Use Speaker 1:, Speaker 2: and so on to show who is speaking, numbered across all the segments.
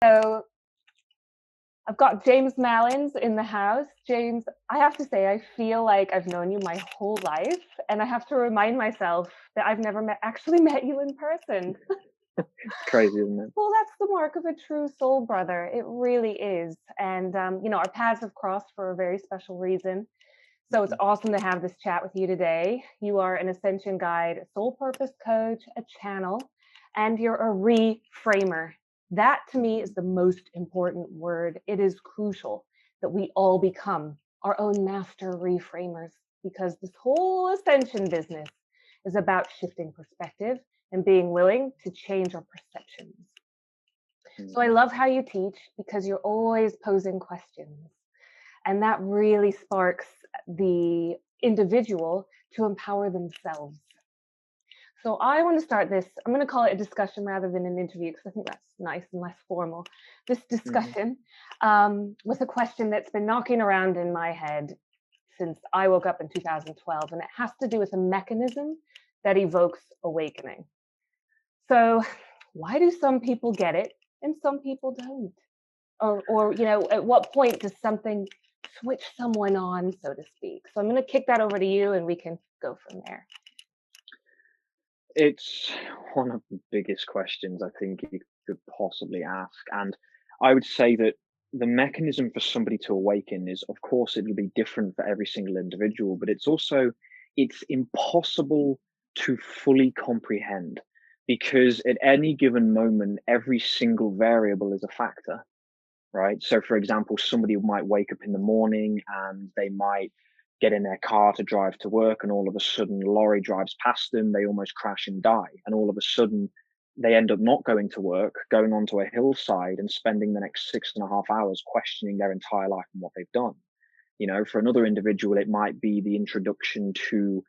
Speaker 1: So I've got James Malins in the house. James, I have to say, I feel like I've known you my whole life, and I have to remind myself that I've never actually met you in person.
Speaker 2: It's crazy, isn't it?
Speaker 1: Well, that's the mark of a true soul brother. It really is. And, our paths have crossed for a very special reason. So it's
Speaker 2: Mhm.
Speaker 1: awesome to have this chat with you today. You are an Ascension guide, a soul purpose coach, a channel, and you're a reframer. That to me is the most important word. It is crucial that we all become our own master reframers, because this whole Ascension business is about shifting perspective and being willing to change our perceptions. So I
Speaker 2: Mhm.
Speaker 1: love how you teach, because you're always posing questions. And that really sparks the individual to empower themselves. So I want to start this. I'm going to call it a discussion rather than an interview, because I think that's nice and less formal. This
Speaker 2: Mhm.
Speaker 1: discussion with a question that's been knocking around in my head since I woke up in 2012, and it has to do with a mechanism that evokes awakening. So, why do some people get it and some people don't? Or at what point does something switch someone on, so to speak? So I'm going to kick that over to you, and we can go from there.
Speaker 2: It's one of the biggest questions I think you could possibly ask. And I would say that the mechanism for somebody to awaken is, of course, it'll be different for every single individual, but it's impossible to fully comprehend, because at any given moment, every single variable is a factor, right? So, for example, somebody might wake up in the morning and they might get in their car to drive to work, and all of a sudden, a lorry drives past them. They almost crash and die. And all of a sudden, they end up not going to work, going onto a hillside and spending the next 6.5 hours questioning their entire life and what they've done. For another individual, it might be the introduction to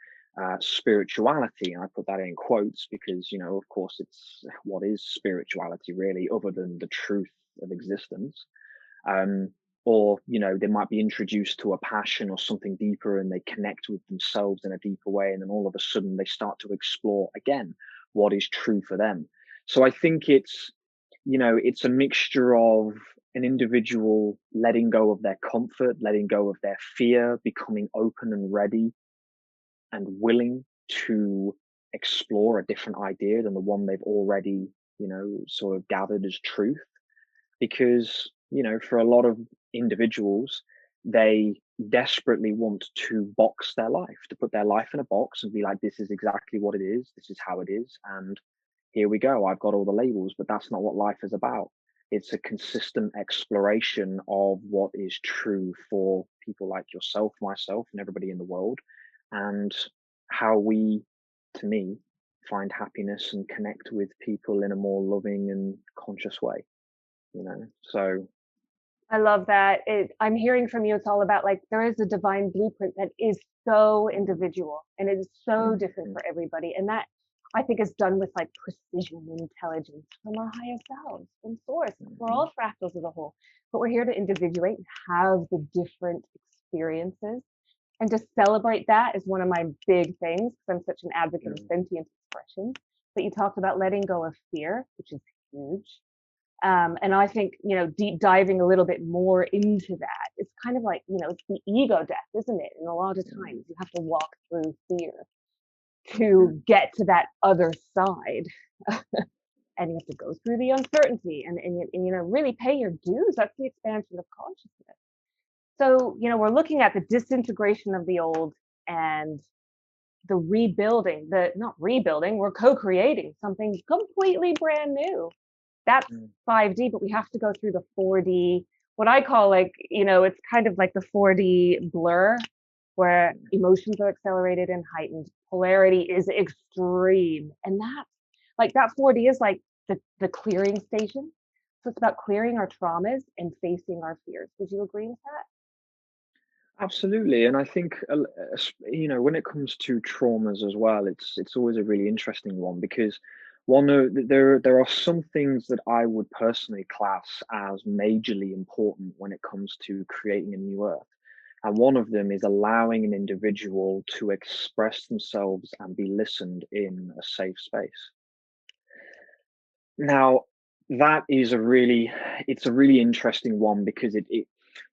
Speaker 2: spirituality. And I put that in quotes because, of course, it's what is spirituality really, other than the truth of existence? um, or they might be introduced to a passion or something deeper, and they connect with themselves in a deeper way, and then all of a sudden they start to explore again what is true for them. So I think it's a mixture of an individual letting go of their comfort, letting go of their fear, becoming open and ready and willing to explore a different idea than the one they've already sort of gathered as truth. Because for a lot of individuals, they desperately want to box their life, to put their life in a box and be like, this is exactly what it is, this is how it is, and here we go, I've got all the labels. But that's not what life is about. It's a consistent exploration of what is true for people like yourself, myself, and everybody in the world, and how we, to me, find happiness and connect with people in a more loving and conscious way. So
Speaker 1: I love that. I'm hearing from you, it's all about, like, there is a divine blueprint that is so individual, and it is so different
Speaker 2: mhm,
Speaker 1: for everybody. And that, I think, is done with like precision and intelligence from our higher selves, from source. We're
Speaker 2: mhm,
Speaker 1: all fractals of the whole, but we're here to individuate and have the different experiences. And to celebrate that is one of my big things, because I'm such an advocate of
Speaker 2: mm,
Speaker 1: sentient expression. But you talked about letting go of fear, which is huge. And I think, deep diving a little bit more into that, it's kind of like, it's the ego death, isn't it? And a lot of
Speaker 2: mm,
Speaker 1: times you have to walk through fear
Speaker 2: mhm,
Speaker 1: to get to that other side. And you have to go through the uncertainty and really pay your dues. That's the expansion of consciousness. So, we're looking at the disintegration of the old and the rebuilding, the not rebuilding, we're co-creating something completely brand new. That's
Speaker 2: mm,
Speaker 1: 5D, but we have to go through the 4D, what I call, like, it's kind of like the 4D blur, where
Speaker 2: mm.
Speaker 1: emotions are accelerated and heightened. Polarity is extreme. And that's like that 4D is like the clearing station. So it's about clearing our traumas and facing our fears. Would you agree with that?
Speaker 2: Absolutely. And I think when it comes to traumas as well, it's always a really interesting one, because there are some things that I would personally class as majorly important when it comes to creating a new earth. And one of them is allowing an individual to express themselves and be listened in a safe space. Now, That is it's a really interesting one, because it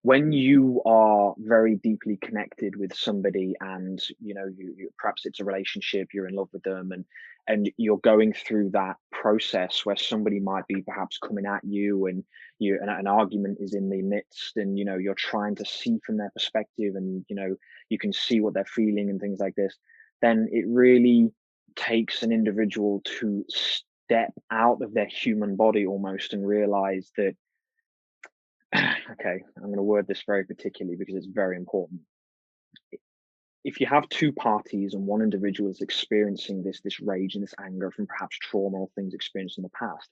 Speaker 2: when you are very deeply connected with somebody, and you perhaps it's a relationship, you're in love with them, and you're going through that process where somebody might be perhaps coming at you, and an argument is in the midst, and you're trying to see from their perspective, and you can see what they're feeling and things like this. Then it really takes an individual to step out of their human body almost, and realize that okay, I'm going to word this very particularly because it's very important. If you have two parties and one individual is experiencing this rage and this anger from perhaps trauma or things experienced in the past,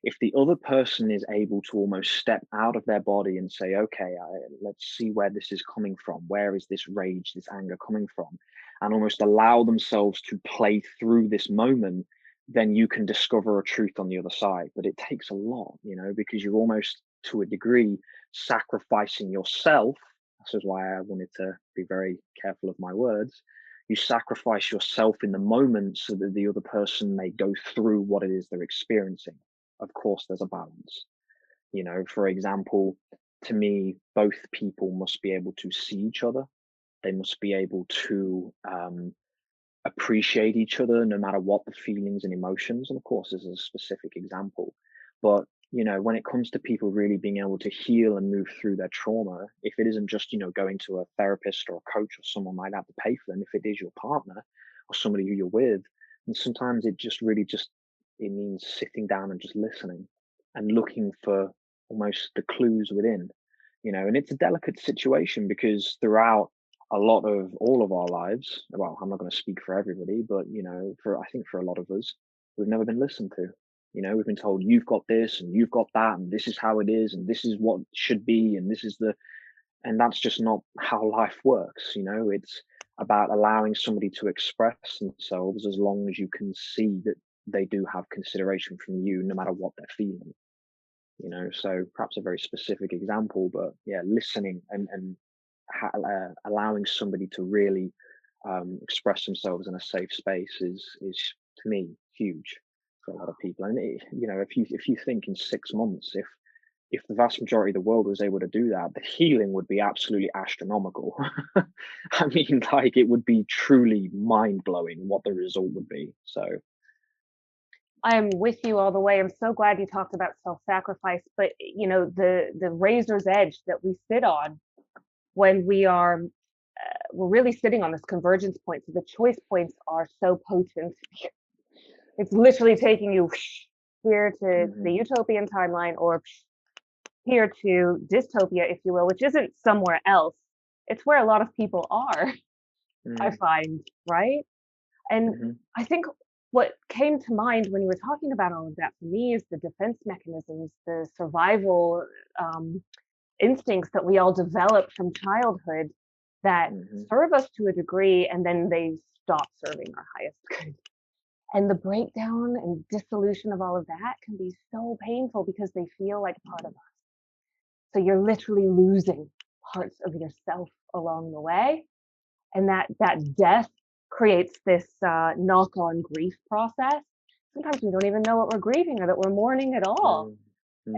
Speaker 2: if the other person is able to almost step out of their body and say, okay, let's see where this is coming from, where is this rage, this anger coming from, and almost allow themselves to play through this moment, then you can discover a truth on the other side. But it takes a lot, because you're almost, to a degree, sacrificing yourself. This is why I wanted to be very careful of my words. You sacrifice yourself in the moment so that the other person may go through what it is they're experiencing. Of course, there's a balance. For example, to me, both people must be able to see each other. They must be able to appreciate each other, no matter what the feelings and emotions. And of course, this is a specific example. But when it comes to people really being able to heal and move through their trauma, if it isn't just going to a therapist or a coach or someone like that to pay for them, if it is your partner or somebody who you're with, and sometimes it just really it means sitting down and just listening and looking for almost the clues within. And it's a delicate situation, because throughout a lot of all of our lives, well, I'm not going to speak for everybody, but I think for a lot of us, we've never been listened to. We've been told, you've got this and you've got that, and this is how it is, and this is what should be, and and that's just not how life works. It's about allowing somebody to express themselves, as long as you can see that they do have consideration from you, no matter what they're feeling. So perhaps a very specific example, but yeah, listening and allowing somebody to really express themselves in a safe space is to me huge for a lot of people. And if you think in 6 months, if the vast majority of the world was able to do that, the healing would be absolutely astronomical. I mean, like, it would be truly mind blowing what the result would be. So
Speaker 1: I am with you all the way. I'm so glad you talked about self-sacrifice, but the razor's edge that we sit on when we're really sitting on this convergence point. So the choice points are so potent. It's literally taking you here to the utopian timeline, or here to dystopia, if you will, which isn't somewhere else. It's where a lot of people are, I find, right? And I think what came to mind when you were talking about all of that for me is the defense mechanisms, the survival instincts that we all develop from childhood that serve us to a degree, and then they stop serving our highest good. And the breakdown and dissolution of all of that can be so painful, because they feel like part of us. So you're literally losing parts of yourself along the way. And that death creates this knock-on grief process. Sometimes we don't even know what we're grieving or that we're mourning at all.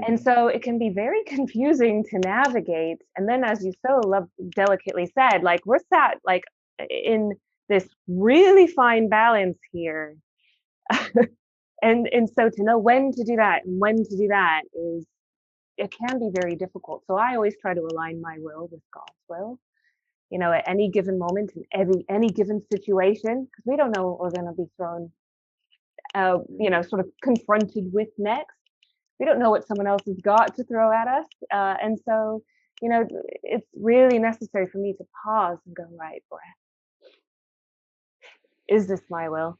Speaker 1: And so it can be very confusing to navigate. And then, as you so delicately said, like, we're sat like in this really fine balance here. and so to know when to do that and when to do that it can be very difficult. So I always try to align my will with God's will, at any given moment, in any given situation, because we don't know what we're going to be thrown, sort of confronted with next. We don't know what someone else has got to throw at us. And so, it's really necessary for me to pause and go, right, breath. Is this my will?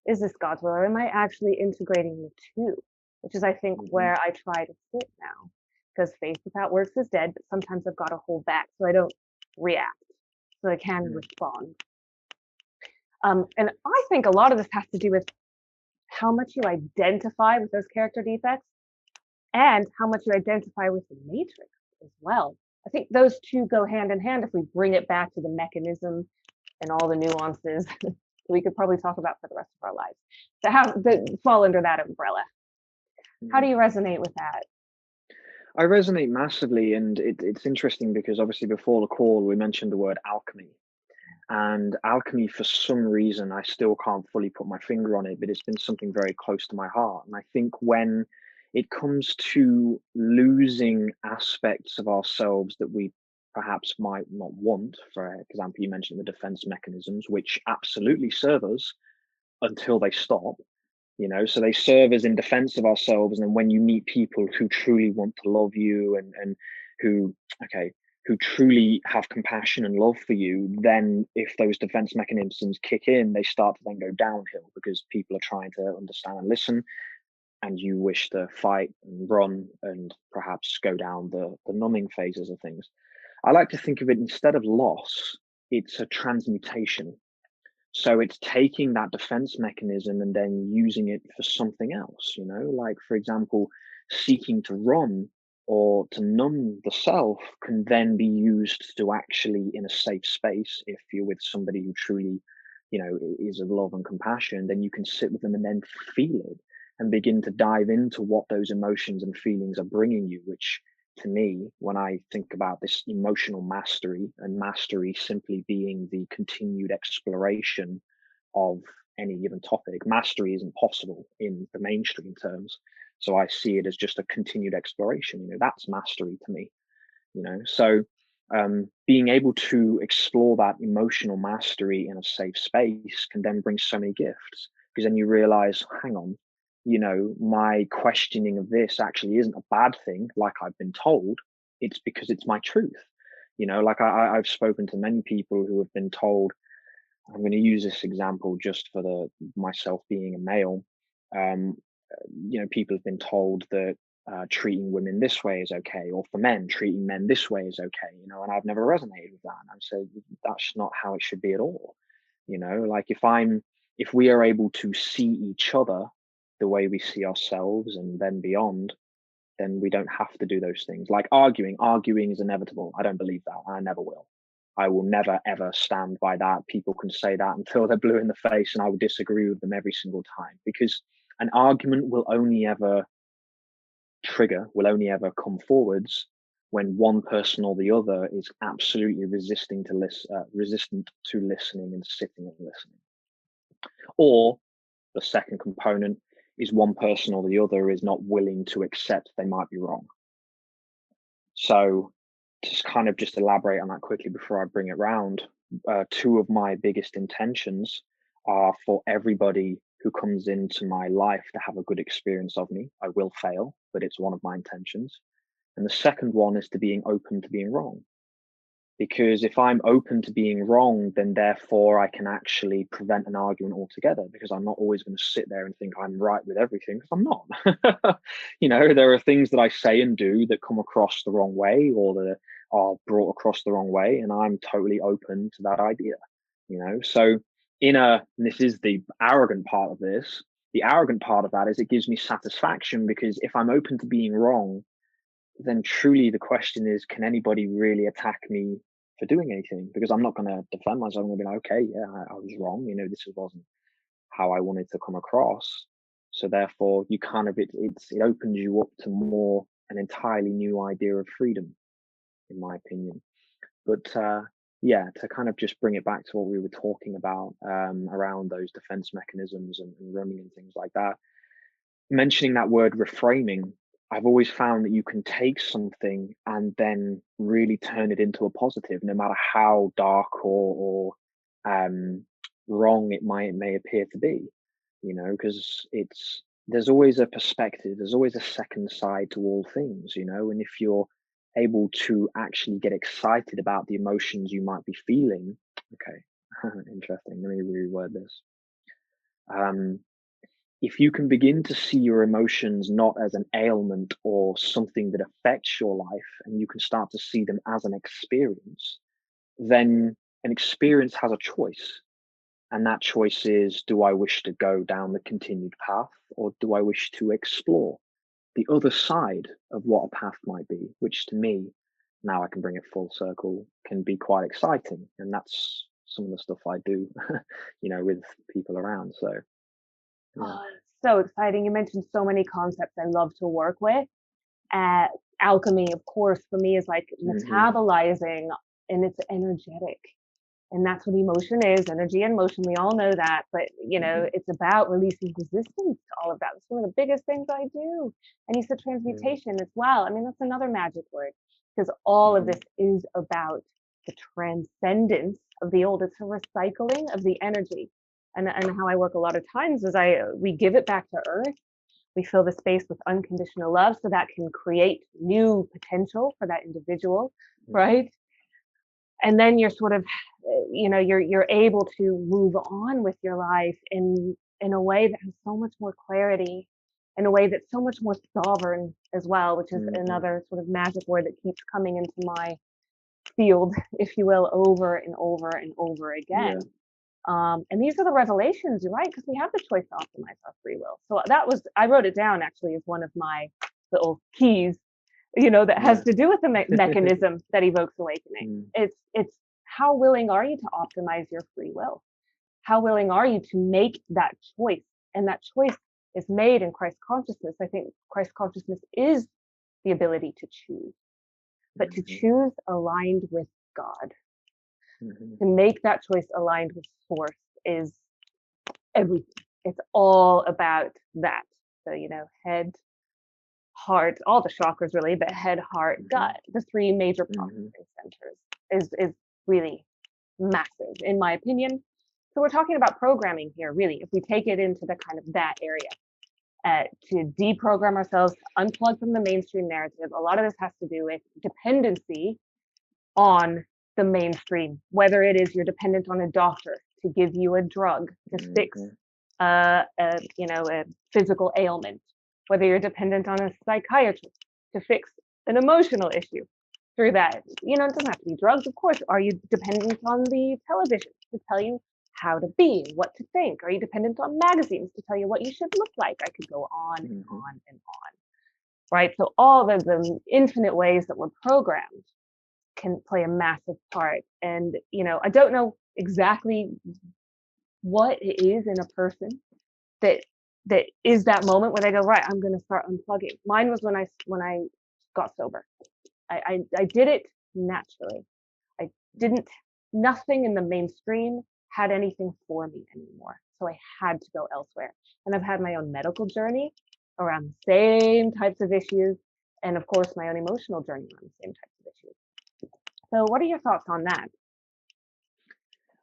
Speaker 1: Is this God's will? Or am I actually integrating the two? Which is, I think, where I try to sit now. Because faith without works is dead, but sometimes I've got to hold back so I don't react, so I can respond. And I think a lot of this has to do with how much you identify with those character defects and how much you identify with the matrix as well. I think those two go hand in hand if we bring it back to the mechanism and all the nuances we could probably talk about for the rest of our lives that fall under that umbrella. How do you resonate with that?
Speaker 2: I resonate massively, and it's interesting because obviously before the call we mentioned the word alchemy, and alchemy for some reason I still can't fully put my finger on it, but it's been something very close to my heart. And I think when it comes to losing aspects of ourselves that we perhaps might not want, for example, you mentioned the defense mechanisms, which absolutely serve us until they stop. So they serve as in defense of ourselves. And when you meet people who truly want to love you, and who okay who truly have compassion and love for you, then if those defense mechanisms kick in, they start to then go downhill because people are trying to understand and listen, and you wish to fight and run and perhaps go down the numbing phases of things. I like to think of it, instead of loss, it's a transmutation. So it's taking that defense mechanism and then using it for something else, like, for example, seeking to run or to numb the self can then be used to actually, in a safe space, if you're with somebody who truly, is of love and compassion, then you can sit with them and then feel it and begin to dive into what those emotions and feelings are bringing you, which, to me, when I think about this emotional mastery, and mastery simply being the continued exploration of any given topic, mastery isn't possible in the mainstream terms. So I see it as just a continued exploration. That's mastery to me. So being able to explore that emotional mastery in a safe space can then bring so many gifts, because then you realize, hang on, my questioning of this actually isn't a bad thing like I've been told. It's because it's my truth. Like I've spoken to many people who have been told, I'm going to use this example just for the myself being a male. um, People have been told that treating women this way is okay, or for men, treating men this way is okay, and I've never resonated with that. And I've said that's not how it should be at all. Like, if we are able to see each other the way we see ourselves and then beyond, then we don't have to do those things. Like arguing. Arguing is inevitable. I don't believe that. I never will. I will never ever stand by that. People can say that until they're blue in the face, and I will disagree with them every single time, because an argument will only ever will only ever come forwards when one person or the other is absolutely resistant to listening and sitting and listening. Or the second component is one person or the other is not willing to accept they might be wrong. So, to kind of just elaborate on that quickly before I bring it round, two of my biggest intentions are for everybody who comes into my life to have a good experience of me. I will fail, but it's one of my intentions. And the second one is to being open to being wrong. Because if I'm open to being wrong, then therefore I can actually prevent an argument altogether, because I'm not always going to sit there and think I'm right with everything, because I'm not. There are things that I say and do that come across the wrong way, or that are brought across the wrong way, and I'm totally open to that idea. So and this is the arrogant part of this. The arrogant part of that is it gives me satisfaction, because if I'm open to being wrong, then truly the question is, can anybody really attack me for doing anything? Because I'm not going to defend myself. I'm going to be like, okay, yeah, I was wrong. This wasn't how I wanted to come across. So therefore, you kind of, it opens you up to more an entirely new idea of freedom, in my opinion. But yeah, to kind of just bring it back to what we were talking about, around those defense mechanisms and running and things like that, mentioning that word reframing, I've always found that you can take something and then really turn it into a positive, no matter how dark or wrong it may appear to be. Because there's always a perspective, there's always a second side to all things. And if you're able to actually get excited about the emotions you might be feeling, okay, interesting. Let me reword this. If you can begin to see your emotions not as an ailment or something that affects your life, and you can start to see them as an experience, then an experience has a choice. And that choice is, do I wish to go down the continued path, or do I wish to explore the other side of what a path might be, which to me, now I can bring it full circle, can be quite exciting. And that's some of the stuff I do, with people around. So, yeah.
Speaker 1: so exciting. You mentioned so many concepts I love to work with. Alchemy, of course, for me is like metabolizing, and it's energetic. And that's what emotion is, energy and motion. We all know that, but you know, it's about releasing resistance to all of that. It's one of the biggest things I do. And you said transmutation as well. I mean, that's another magic word, because all of this is about the transcendence of the old. It's a recycling of the energy. And how I work a lot of times is we give it back to earth. We fill the space with unconditional love so that can create new potential for that individual, right? And then you're sort of, you know, you're able to move on with your life in a way that has so much more clarity, in a way that's so much more sovereign as well, which is another sort of magic word that keeps coming into my field, if you will, over and over and over again. And these are the revelations, you're right, because we have the choice to optimize our free will. So that was, I wrote it down actually as one of my little keys, you know, that has to do with the mechanism that evokes awakening. It's how willing are you to optimize your free will? How willing are you to make that choice? And that choice is made in Christ consciousness. I think Christ consciousness is the ability to choose, but to choose aligned with God. To make that choice aligned with source is everything. It's all about that. So, you know, head, heart, all the chakras really, but head, heart, gut, the three major processing centers is really massive in my opinion. So we're talking about programming here, really, if we take it into the kind of that area, to deprogram ourselves, unplug from the mainstream narrative. A lot of this has to do with dependency on the mainstream, whether it is you're dependent on a doctor to give you a drug to fix a physical ailment, whether you're dependent on a psychiatrist to fix an emotional issue through that. You know, it doesn't have to be drugs, of course. Are you dependent on the television to tell you how to be, what to think? Are you dependent on magazines to tell you what you should look like? I could go on and on and on, right? So all of the infinite ways that we're programmed can play a massive part. And, you know, I don't know exactly what it is in a person that is that moment where they go, right, I'm going to start unplugging. Mine was when I got sober. I did it naturally. I didn't, nothing in the mainstream had anything for me anymore. So I had to go elsewhere. And I've had my own medical journey around the same types of issues. And of course, my own emotional journey around the same types of issues. So what are your thoughts on that?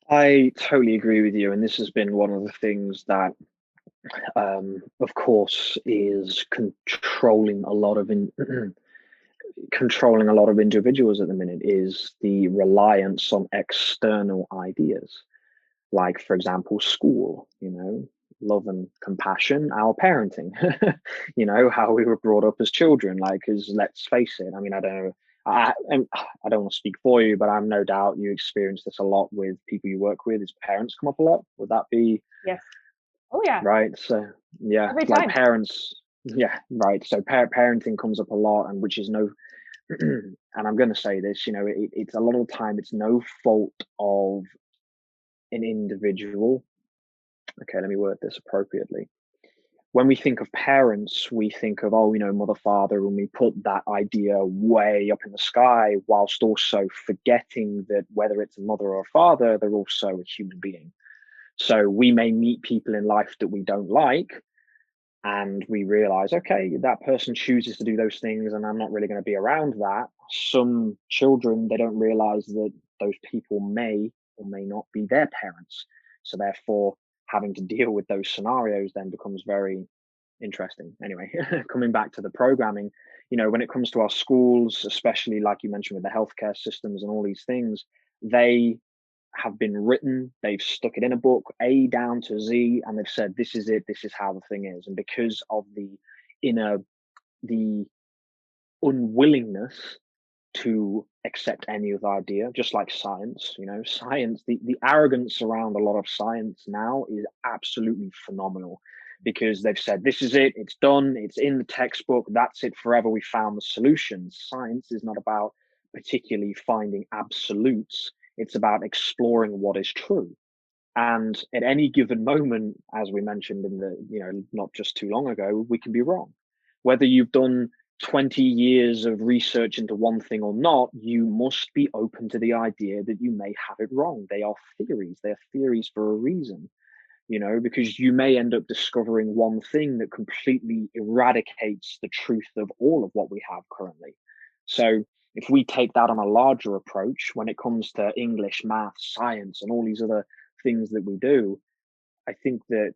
Speaker 2: I totally agree with you. And this has been one of the things that, of course, is controlling a lot of controlling a lot of individuals at the minute, is the reliance on external ideas. Like, for example, school, you know, love and compassion, our parenting, you know, how we were brought up as children. Like, because let's face it, I mean, I don't know, I don't want to speak for you, but I'm no doubt you experience this a lot with people you work with. Is parents come up a lot? Would that be?
Speaker 1: Yes. Oh yeah.
Speaker 2: Right. So yeah,
Speaker 1: Every
Speaker 2: like
Speaker 1: time.
Speaker 2: parents. Yeah. Right. So parenting comes up a lot, and which is no. And I'm going to say this, you know, it's a lot of the time it's no fault of an individual. Okay, let me word this appropriately. When we think of parents, we think of, oh, you know, mother, father, and we put that idea way up in the sky, whilst also forgetting that whether it's a mother or a father, they're also a human being. So we may meet people in life that we don't like, and we realize, okay, that person chooses to do those things, and I'm not really going to be around that. Some children, they don't realize that those people may or may not be their parents. So therefore, having to deal with those scenarios then becomes very interesting. Anyway, coming back to the programming, you know, when it comes to our schools, especially like you mentioned with the healthcare systems and all these things, they have been written, they've stuck it in a book, A down to Z, and they've said, this is it, this is how the thing is. And because of the unwillingness to accept any other idea, just like science, you know, science, the arrogance around a lot of science now is absolutely phenomenal, because they've said, this is it, it's done, it's in the textbook, that's it forever, we found the solution. Science is not about particularly finding absolutes. It's about exploring what is true. And at any given moment, as we mentioned in the, not just too long ago, we can be wrong. Whether you've done 20 years of research into one thing or not, you must be open to the idea that you may have it wrong. They are theories. They're theories for a reason, because you may end up discovering one thing that completely eradicates the truth of all of what we have currently. So if we take that on a larger approach, when it comes to English, math, science, and all these other things that we do, I think that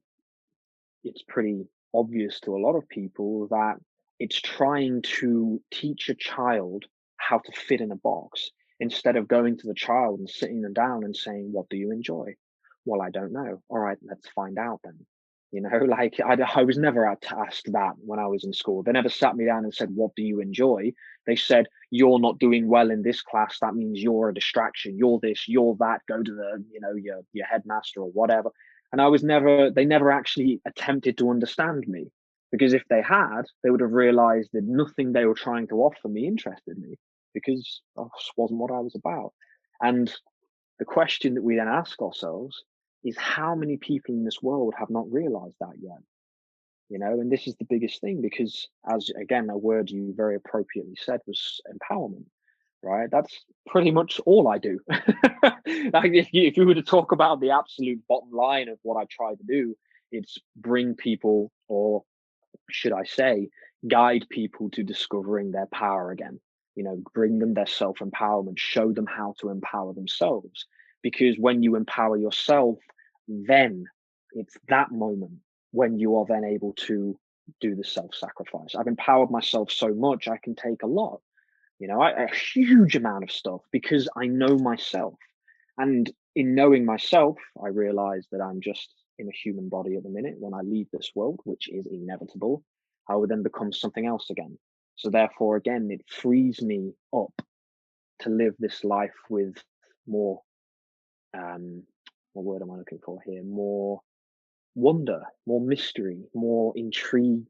Speaker 2: it's pretty obvious to a lot of people that it's trying to teach a child how to fit in a box instead of going to the child and sitting them down and saying, "What do you enjoy?" "Well, I don't know." "All right, let's find out then." Like I was never asked that when I was in school. They never sat me down and said, "What do you enjoy?" They said, "You're not doing well in this class. That means you're a distraction. You're this, you're that. Go to the, your headmaster or whatever." And they never actually attempted to understand me, because if they had, they would have realized that nothing they were trying to offer me interested me, because that wasn't what I was about. And the question that we then ask ourselves is, how many people in this world have not realized that yet? And this is the biggest thing, because, as again, a word you very appropriately said was empowerment, right? That's pretty much all I do. Like if you were to talk about the absolute bottom line of what I try to do, it's bring people, or should I say, guide people to discovering their power again. Bring them their self-empowerment, show them how to empower themselves. Because when you empower yourself, then it's that moment when you are then able to do the self-sacrifice. I've empowered myself so much, I can take a lot, a huge amount of stuff, because I know myself. And in knowing myself, I realize that I'm just in a human body at the minute. When I leave this world, which is inevitable, I will then become something else again. So therefore, again, it frees me up to live this life with more, what word am I looking for here? More wonder, more mystery, more intrigue,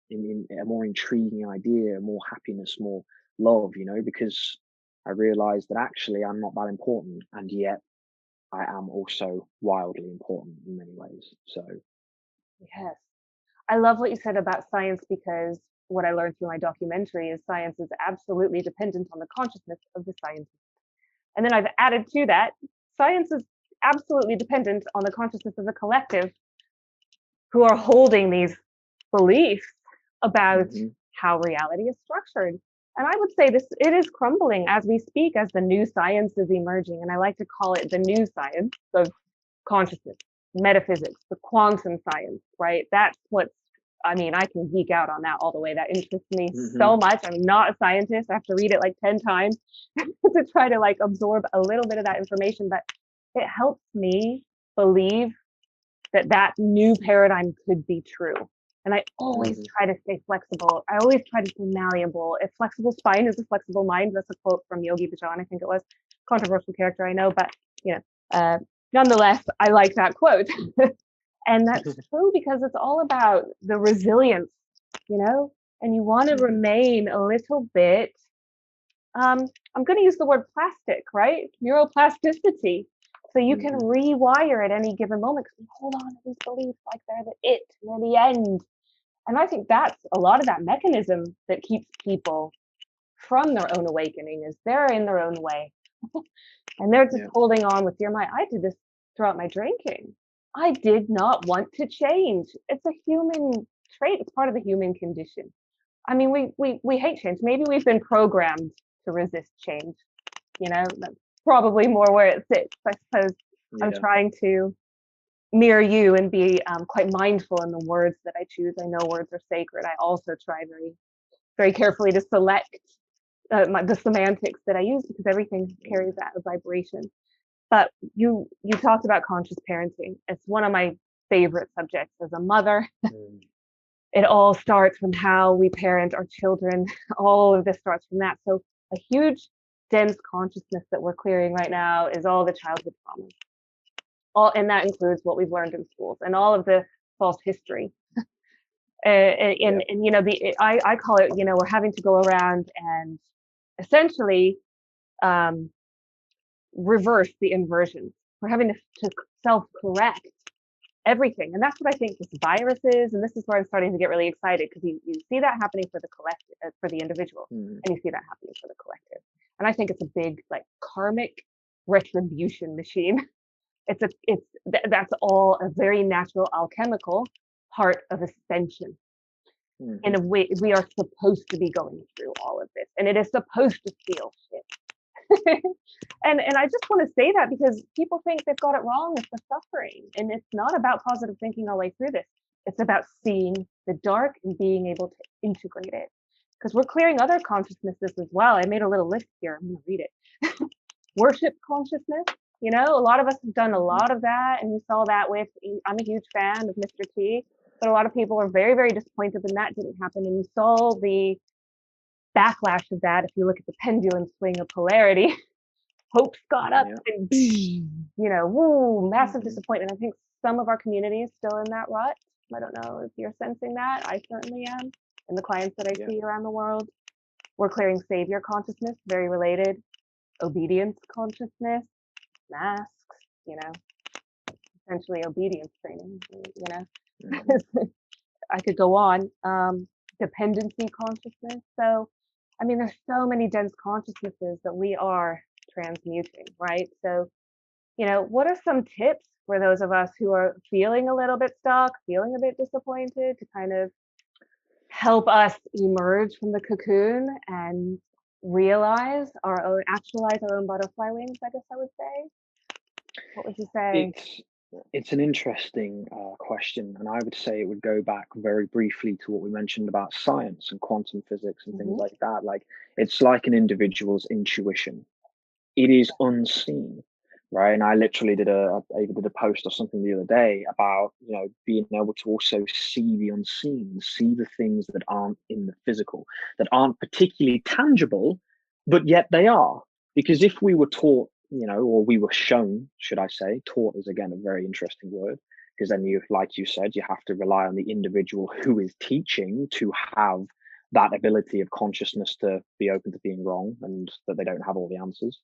Speaker 2: in a more intriguing idea, more happiness, more love, because I realize that actually I'm not that important, and yet I am also wildly important in many ways. So
Speaker 1: Yes. I love what you said about science, because what I learned through my documentary is science is absolutely dependent on the consciousness of the scientist. And then I've added to that, science is absolutely dependent on the consciousness of the collective who are holding these beliefs about
Speaker 2: mhm,
Speaker 1: how reality is structured. And I would say it is crumbling as we speak, as the new science is emerging. And I like to call it the new science of consciousness, metaphysics, the quantum science, right? That's what's, I mean, I can geek out on that all the way. That interests me
Speaker 2: mhm,
Speaker 1: so much. I'm not a scientist. I have to read it like 10 times to try to like absorb a little bit of that information, but it helps me believe that that new paradigm could be true. And I always
Speaker 2: mhm,
Speaker 1: try to stay flexible. I always try to stay malleable. If flexible spine is a flexible mind, that's a quote from Yogi Bhajan, I think it was. Controversial character, I know, but you know, nonetheless, I like that quote. And that's true, because it's all about the resilience, and you want to
Speaker 2: mhm,
Speaker 1: remain a little bit, I'm going to use the word plastic, right? Neuroplasticity. So you can
Speaker 2: mhm,
Speaker 1: rewire at any given moment, because we hold on to these beliefs like they're the end. And I think that's a lot of that mechanism that keeps people from their own awakening, is they're in their own way. And they're just
Speaker 2: yeah,
Speaker 1: holding on with fear. I did this throughout my drinking. I did not want to change. It's a human trait. It's part of the human condition. I mean, we hate change. Maybe we've been programmed to resist change. That's probably more where it sits. I suppose I'm
Speaker 2: yeah,
Speaker 1: trying to mirror you and be quite mindful in the words that I choose. I know words are sacred. I also try very, very carefully to select the semantics that I use, because everything carries that vibration. But you talked about conscious parenting. It's one of my favorite subjects as a mother.
Speaker 2: mm,
Speaker 1: It all starts from how we parent our children. All of this starts from that. So a huge, dense consciousness that we're clearing right now is all the childhood trauma. And that includes what we've learned in schools and all of the false history.
Speaker 2: yeah,
Speaker 1: And I call it, we're having to go around and essentially reverse the inversions. We're having to self-correct everything. And that's what I think this virus is. And this is where I'm starting to get really excited, because you see that happening for the collective, for the individual, and you see that happening for the collective. And I think it's a big, like, karmic retribution machine. That's all a very natural alchemical part of ascension. In a way, we are supposed to be going through all of this, and it is supposed to feel shit. and I just want to say that, because people think they've got it wrong with the suffering, and it's not about positive thinking our way through this. It's about seeing the dark and being able to integrate it, because we're clearing other consciousnesses as well. I made a little list here. I'm going to read it. Worship consciousness. You know, a lot of us have done a lot of that, and we saw that with, I'm a huge fan of Mr. T, but a lot of people are very, very disappointed when that didn't happen. And you saw the backlash of that. If you look at the pendulum swing of polarity, hopes got up and, you know, woo, massive disappointment. I think some of our community is still in that rut. I don't know if you're sensing that. I certainly am. And the clients that I see around the world, we're clearing savior consciousness, very related, obedience consciousness, masks, you know, essentially obedience training, you know. I could go on. Dependency consciousness. So, I mean, there's so many dense consciousnesses that we are transmuting, right? So, you know, what are some tips for those of us who are feeling a little bit stuck, feeling a bit disappointed, to kind of help us emerge from the cocoon and realize our own, actualize our own butterfly wings, I guess I would say? What would you say?
Speaker 2: It's an interesting question, and I would say it would go back very briefly to what we mentioned about science and quantum physics and things like that. Like, it's like an individual's intuition. It is unseen, right? And I literally I even did a post or something the other day about, you know, being able to also see the unseen, see the things that aren't in the physical, that aren't particularly tangible, but yet they are. Because if we were taught, you know, or we were shown, should I say, taught is again a very interesting word, because then you, like you said, you have to rely on the individual who is teaching to have that ability of consciousness to be open to being wrong, and that they don't have all the answers.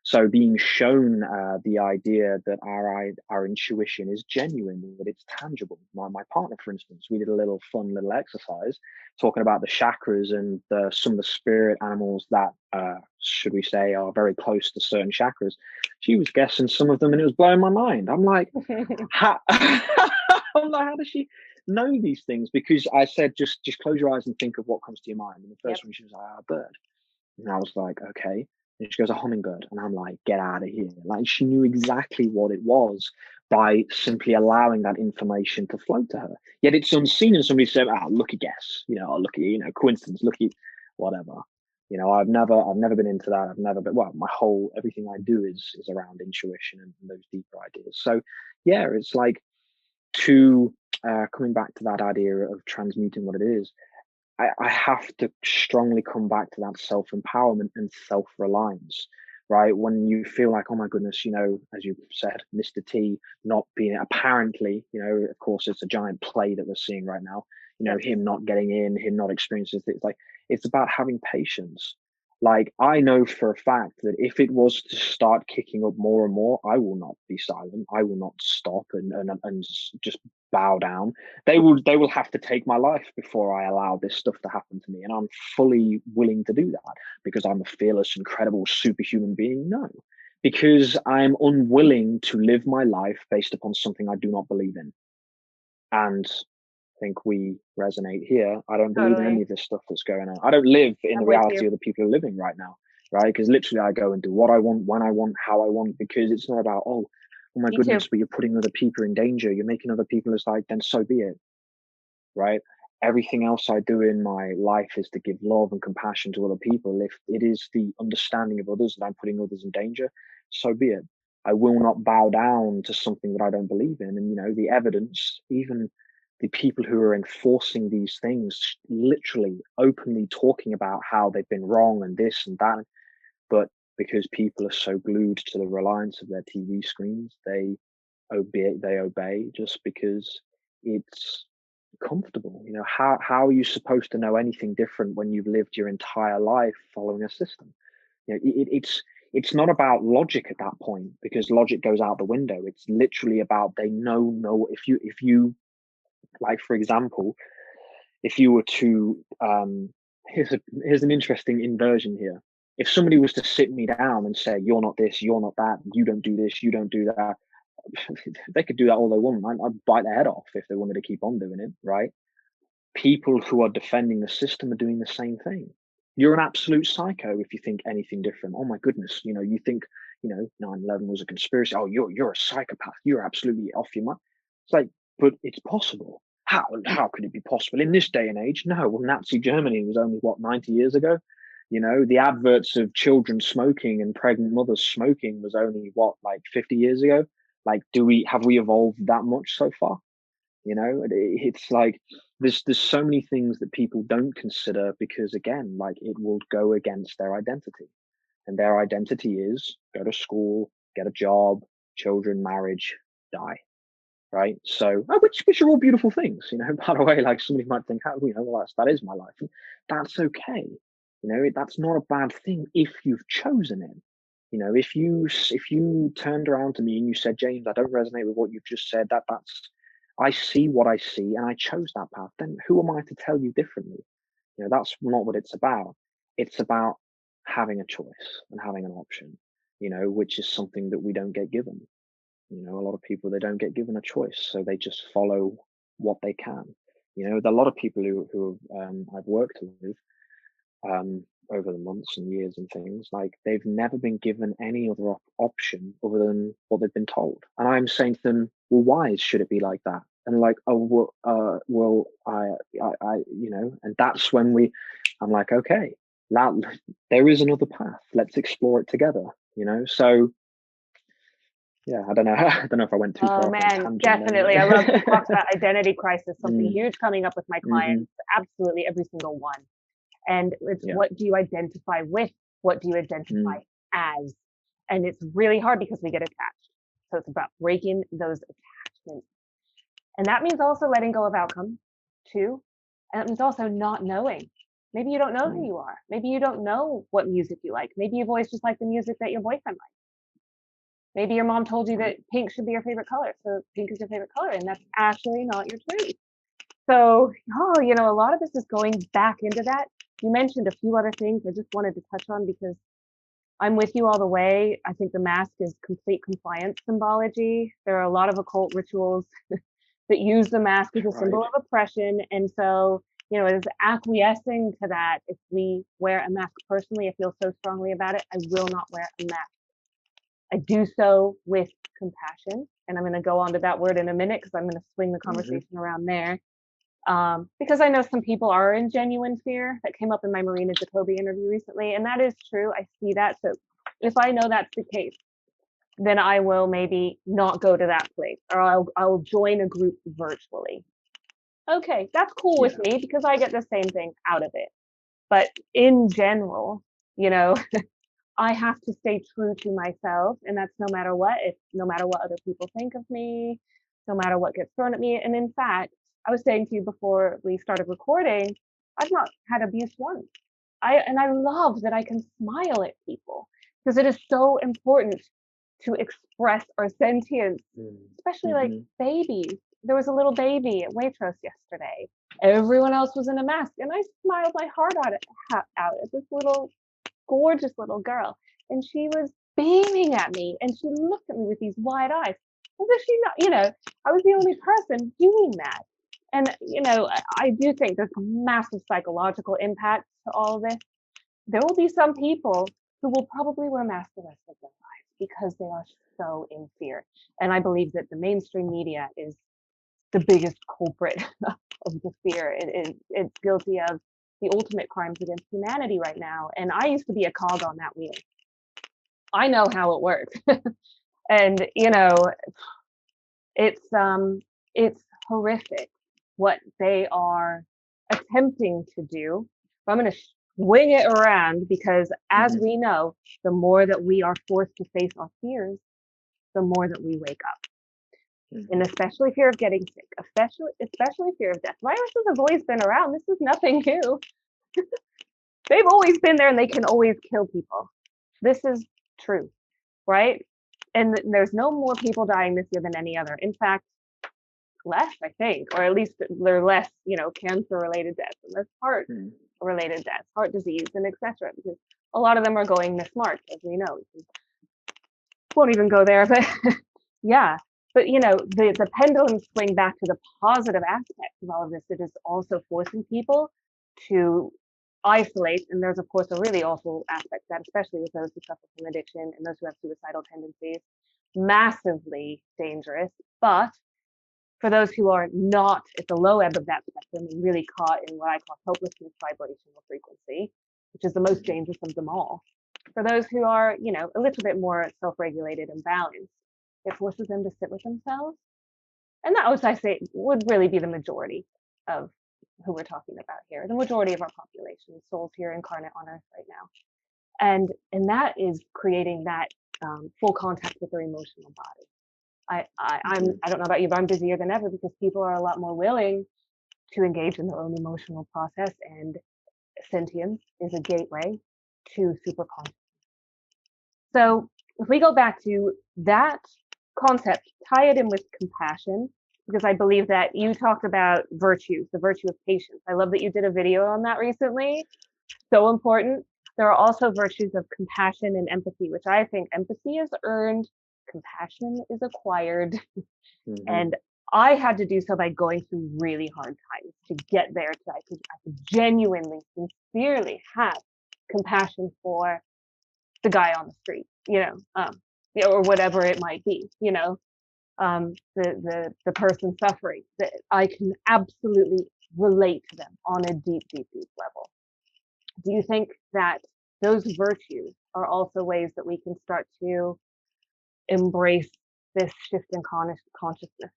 Speaker 2: So being shown the idea that our intuition is genuine, that it's tangible. My partner, for instance, we did a little fun little exercise talking about the chakras and some of the spirit animals that, should we say, are very close to certain chakras. She was guessing some of them, and it was blowing my mind. I'm like, how does she know these things? Because I said, just close your eyes and think of what comes to your mind. And the first one, she was like, a bird. And I was like, okay. And she goes, a hummingbird. And I'm like, get out of here. Like, she knew exactly what it was by simply allowing that information to flow to her. Yet it's unseen, and somebody said, lucky guess, you know, or lucky, you know, coincidence, lucky, whatever. You know, I've never been into that. I've never been, well, everything I do is around intuition and those deeper ideas. So yeah, it's like, coming back to that idea of transmuting what it is, I have to strongly come back to that self-empowerment and self-reliance, right? When you feel like, oh my goodness, you know, as you said, Mr. T not being, apparently, you know, of course, it's a giant play that we're seeing right now, you know, him not getting in, him not experiencing it. Like, it's about having patience. Like, I know for a fact that if it was to start kicking up more and more, I will not be silent. I will not stop and just bow down. They will have to take my life before I allow this stuff to happen to me. And I'm fully willing to do that, because I'm a fearless, incredible, superhuman being. No, because I'm unwilling to live my life based upon something I do not believe in. And I think we resonate here. I don't believe in any of this stuff that's going on. I don't live in the reality of the people who are living right now, right? Because literally I go and do what I want, when I want, how I want, because it's not about, oh my goodness, but you're putting other people in danger. You're making other people, it's like, then so be it, right? Everything else I do in my life is to give love and compassion to other people. If it is the understanding of others that I'm putting others in danger, so be it. I will not bow down to something that I don't believe in. And, you know, the evidence, even the people who are enforcing these things, literally openly talking about how they've been wrong and this and that. But because people are so glued to the reliance of their TV screens, they obey just because it's comfortable. You know, how are you supposed to know anything different when you've lived your entire life following a system? You know, it's not about logic at that point, because logic goes out the window. It's literally about, they know, no, if you, like, for example, if you were to, here's an interesting inversion here. If somebody was to sit me down and say, you're not this, you're not that, you don't do this, you don't do that, they could do that all they want. I'd bite their head off if they wanted to keep on doing it, right? People who are defending the system are doing the same thing. You're an absolute psycho if you think anything different. Oh my goodness, you think, 9/11 was a conspiracy. Oh, you're a psychopath. You're absolutely off your mind. It's like, but it's possible. How could it be possible in this day and age? No, well, Nazi Germany was only, what, 90 years ago. The adverts of children smoking and pregnant mothers smoking was only, what, like 50 years ago. Like, have we evolved that much so far? It's like, there's so many things that people don't consider, because again, like, it will go against their identity, and their identity is go to school, get a job, children, marriage, die. Right. So, which are all beautiful things, by the way. Like, somebody might think, well, that is my life. And that's okay. That's not a bad thing if you've chosen it. If you turned around to me and you said, James, I don't resonate with what you've just said, I see what I see and I chose that path, then who am I to tell you differently? That's not what it's about. It's about having a choice and having an option, which is something that we don't get given. A lot of people, they don't get given a choice, so they just follow what they can. There are a lot of people who I've worked with over the months and years and things, like, they've never been given any other option other than what they've been told. And I'm saying to them, well, why should it be like that? And like, oh, well, and that's when I'm like, okay, there is another path. Let's explore it together. So yeah, I don't know. I don't know if I went too far.
Speaker 1: Oh man, definitely. I love to talk about identity crisis, something huge coming up with my clients, absolutely every single one. And it's what do you identify with? What do you identify as? And it's really hard because we get attached. So it's about breaking those attachments. And that means also letting go of outcome too. And it means also not knowing. Maybe you don't know who you are. Maybe you don't know what music you like. Maybe you've always just liked the music that your boyfriend likes. Maybe your mom told you that pink should be your favorite color. So pink is your favorite color, and that's actually not your truth. So, a lot of this is going back into that. You mentioned a few other things I just wanted to touch on, because I'm with you all the way. I think the mask is complete compliance symbology. There are a lot of occult rituals that use the mask as a symbol of oppression. And so, it is acquiescing to that. If we wear a mask, personally, I feel so strongly about it, I will not wear a mask. I do so with compassion. And I'm going to go on to that word in a minute, because I'm going to swing the conversation around there. Because I know some people are in genuine fear. That came up in my Marina Jacoby interview recently, and that is true. I see that. So if I know that's the case, then I will maybe not go to that place, or I'll join a group virtually. Okay, that's cool with me, because I get the same thing out of it. But in general, I have to stay true to myself, and that's no matter what. It's no matter what other people think of me, no matter what gets thrown at me. And in fact, I was saying to you before we started recording, I've not had abuse once. I love that I can smile at people, because it is so important to express our sentience, especially like babies. There was a little baby at Waitrose yesterday. Everyone else was in a mask, and I smiled my heart out at this little gorgeous little girl, and she was beaming at me, and she looked at me with these wide eyes, as if she not, I was the only person doing that. And I do think there's a massive psychological impact to all of this. There will be some people who will probably wear masks the rest of their lives because they are so in fear. And I believe that the mainstream media is the biggest culprit of the fear. It's guilty of the ultimate crimes against humanity right now. And I used to be a cog on that wheel. I know how it works. And it's horrific what they are attempting to do. But I'm going to swing it around, because as we know, the more that we are forced to face our fears, the more that we wake up. And especially fear of getting sick, especially fear of death. Viruses have always been around. This is nothing new. They've always been there, and they can always kill people. This is true, right? And there's no more people dying this year than any other. In fact, less, I think, or at least there are less, cancer-related deaths and less heart-related deaths, heart disease, and etc. Because a lot of them are going this March, as we know. Won't even go there, but yeah. But the pendulum swing back to the positive aspects of all of this. It is also forcing people to isolate, and there's of course a really awful aspect to that, especially with those who suffer from addiction and those who have suicidal tendencies. Massively dangerous, but for those who are not at the low end of that spectrum and really caught in what I call helplessness vibrational frequency, which is the most dangerous of them all. For those who are, a little bit more self-regulated and balanced, it forces them to sit with themselves. And that would, I say, would really be the majority of who we're talking about here, the majority of our population, souls here incarnate on Earth right now. And that is creating that full contact with their emotional body. I don't know about you, but I'm busier than ever because people are a lot more willing to engage in their own emotional process, and Sentience is a gateway to super consciousness. So if we go back to that concept, tie it in with compassion, because I believe that you talked about virtues, the virtue of patience. I love that you did a video on that recently. So important. There are also virtues of compassion and empathy, which I think empathy is earned, compassion is acquired. And I had to do so by going through really hard times to get there. I could genuinely, sincerely have compassion for the guy on the street, or whatever it might be, the person suffering. That I can absolutely relate to them on a deep, deep, deep level. Do you think that those virtues are also ways that we can start to embrace this shift in consciousness?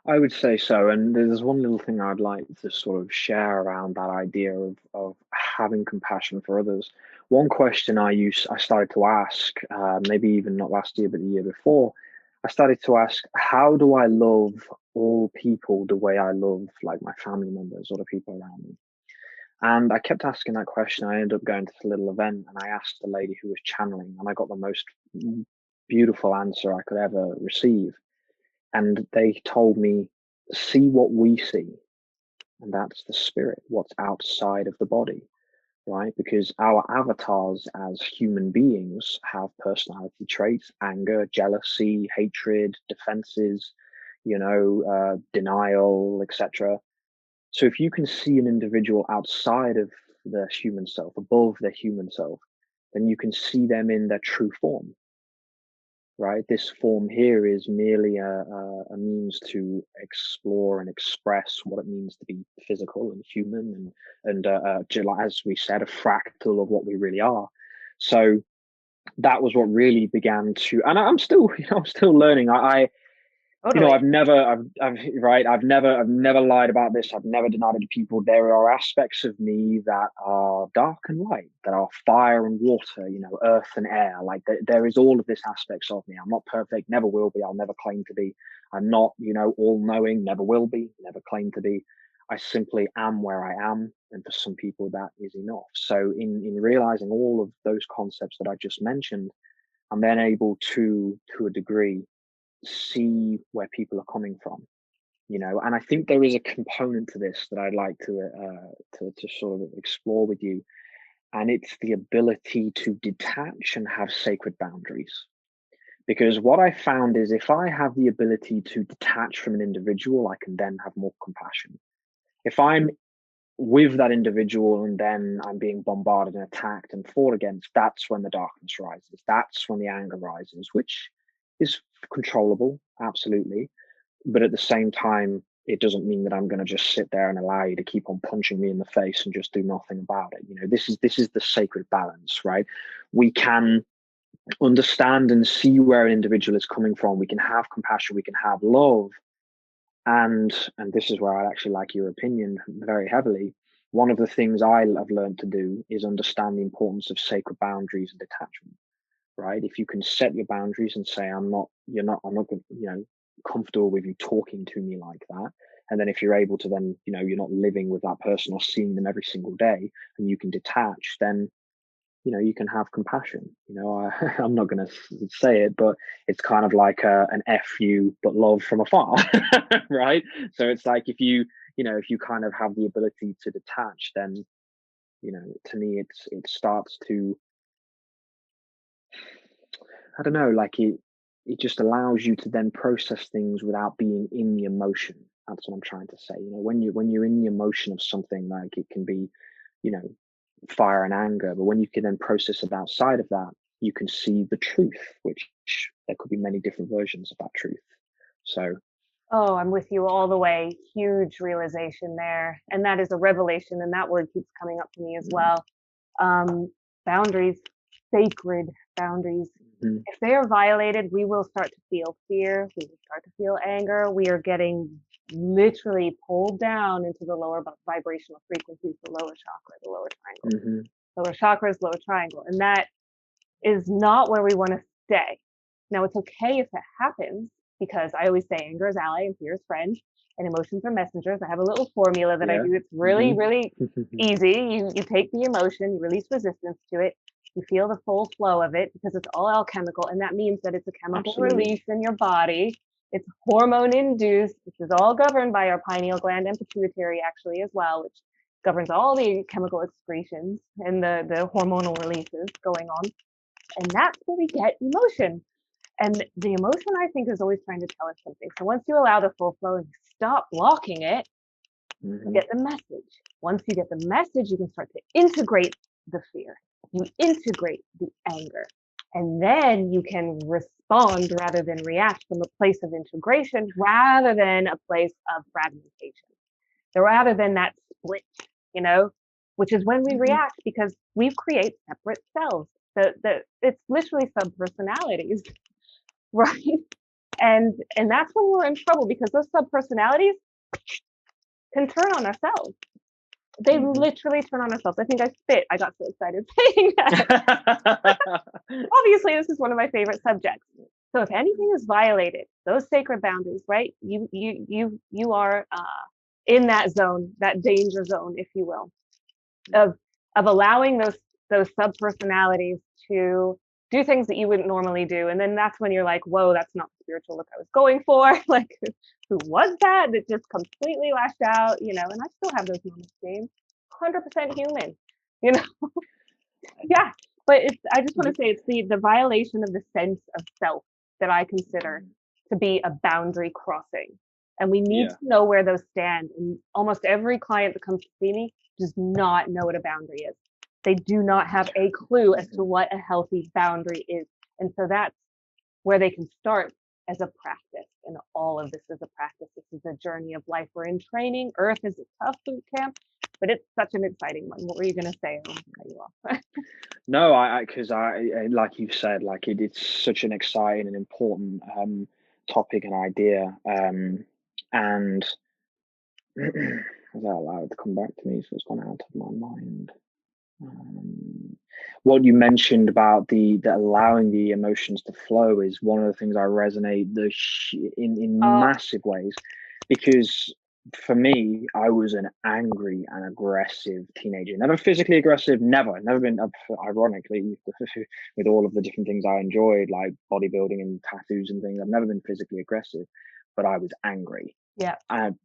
Speaker 2: I would say so. And there's one little thing I'd like to sort of share around that idea of having compassion for others. One question I started to ask, maybe even not last year, but the year before, I started to ask, how do I love all people the way I love like my family members or the people around me? And I kept asking that question. I ended up going to this little event and I asked the lady who was channeling, and I got the most beautiful answer I could ever receive. And they told me, see what we see. And that's the spirit, what's outside of the body, right? Because our avatars as human beings have personality traits, anger, jealousy, hatred, defenses, denial, etc. So if you can see an individual outside of their human self, above their human self, then you can see them in their true form. Right, this form here is merely a means to explore and express what it means to be physical and human, and as we said, a fractal of what we really are. So that was what really began to, and I'm still, I'm still learning.
Speaker 1: Totally.
Speaker 2: I've never lied about this. I've never denied it to people. There are aspects of me that are dark and light, that are fire and water, earth and air. Like there is all of this aspects of me. I'm not perfect, never will be. I'll never claim to be. I'm not, all knowing, never will be, never claim to be. I simply am where I am. And for some people that is enough. So in realizing all of those concepts that I just mentioned, I'm then able to a degree, see where people are coming from, and I think there is a component to this that I'd like to sort of explore with you, and it's the ability to detach and have sacred boundaries. Because what I found is if I have the ability to detach from an individual, I can then have more compassion. If I'm with that individual and then I'm being bombarded and attacked and fought against, that's when the darkness rises. That's when the anger rises, which is controllable, absolutely. But at the same time, it doesn't mean that I'm going to just sit there and allow you to keep on punching me in the face and just do nothing about it. This is the sacred balance, right? We can understand and see where an individual is coming from. We can have compassion. We can have love. And this is where I'd actually like your opinion very heavily. One of the things I have learned to do is understand the importance of sacred boundaries and detachment. Right? If you can set your boundaries and say, I'm not comfortable with you talking to me like that. And then if you're able to then, you're not living with that person or seeing them every single day and you can detach, then you can have compassion. I'm not going to say it, but it's kind of like an fu but love from afar. Right? So it's like, if you kind of have the ability to detach, then to me it starts to, I don't know, like it just allows you to then process things without being in the emotion. That's what I'm trying to say. When you're in the emotion of something, like, it can be, you know fire and anger, but when you can then process it outside of that, you can see the truth, which there could be many different versions of that truth. So
Speaker 1: Oh, I'm with you all the way. Huge realization there. And that is a revelation. And that word keeps coming up for me as
Speaker 2: mm,
Speaker 1: well. Boundaries, sacred boundaries.
Speaker 2: mm,
Speaker 1: If they are violated, we will start to feel fear. We will start to feel anger. We are getting literally pulled down into the lower vibrational frequencies, the lower chakra, the lower triangle,
Speaker 2: mhm,
Speaker 1: lower chakras, lower triangle. And that is not where we want to stay. Now, it's okay if that happens, because I always say anger is ally and fear is friend, and emotions are messengers. I have a little formula that I
Speaker 2: yeah,
Speaker 1: do. It's really,
Speaker 2: mhm,
Speaker 1: really easy. You take the emotion, you release resistance to it, you feel the full flow of it, because it's all alchemical, and that means that it's a chemical
Speaker 2: absolutely,
Speaker 1: release in your body. It's hormone induced. This is all governed by our pineal gland and pituitary, actually, as well, which governs all the chemical excretions and the hormonal releases going on. And that's where we get emotion. And the emotion, I think, is always trying to tell us something. So once you allow the full flow and you stop blocking it, you
Speaker 2: mhm,
Speaker 1: get the message. Once you get the message, you can start to integrate the fear. You integrate the anger. And then you can respond rather than react from a place of integration rather than a place of fragmentation. So rather than that split, you know, which is when we
Speaker 2: mhm,
Speaker 1: react, because we create separate selves. It's literally subpersonalities, right? And that's when we're in trouble, because those subpersonalities can turn on ourselves. They
Speaker 2: mhm.
Speaker 1: literally turn on ourselves. I think I spit. I got so excited saying that. Obviously, this is one of my favorite subjects. So if anything is violated, those sacred boundaries, right? You are in that zone, that danger zone, if you will, of allowing those sub personalities to do things that you wouldn't normally do. And then that's when you're like, whoa, that's not the spiritual look I was going for. Like, who was that just completely lashed out, and I still have those moments, James. 100% human, you know. Yeah. But I just want to say it's the violation of the sense of self that I consider to be a boundary crossing. And we need to
Speaker 2: Yeah,
Speaker 1: know where those stand. And almost every client that comes to see me does not know what a boundary is. They do not have a clue as to
Speaker 2: mhm.
Speaker 1: what a healthy boundary is. And so that's where they can start as a practice. And all of this is a practice. This is a journey of life. We're in training. Earth is a tough boot camp, but it's such an exciting one. What were you going to say? I'll cut you off.
Speaker 2: No, because like you said, like, it's such an exciting and important topic and idea, and was that allowed to come back to me? So it's gone out of my mind. Um, what you mentioned about the allowing the emotions to flow is one of the things I resonate in
Speaker 1: Oh,
Speaker 2: massive ways, because for me, I was an angry and aggressive teenager. Never physically aggressive, never been. Ironically, with all of the different things I enjoyed, like bodybuilding and tattoos and things, I've never been physically aggressive, but I was angry.
Speaker 1: yeah.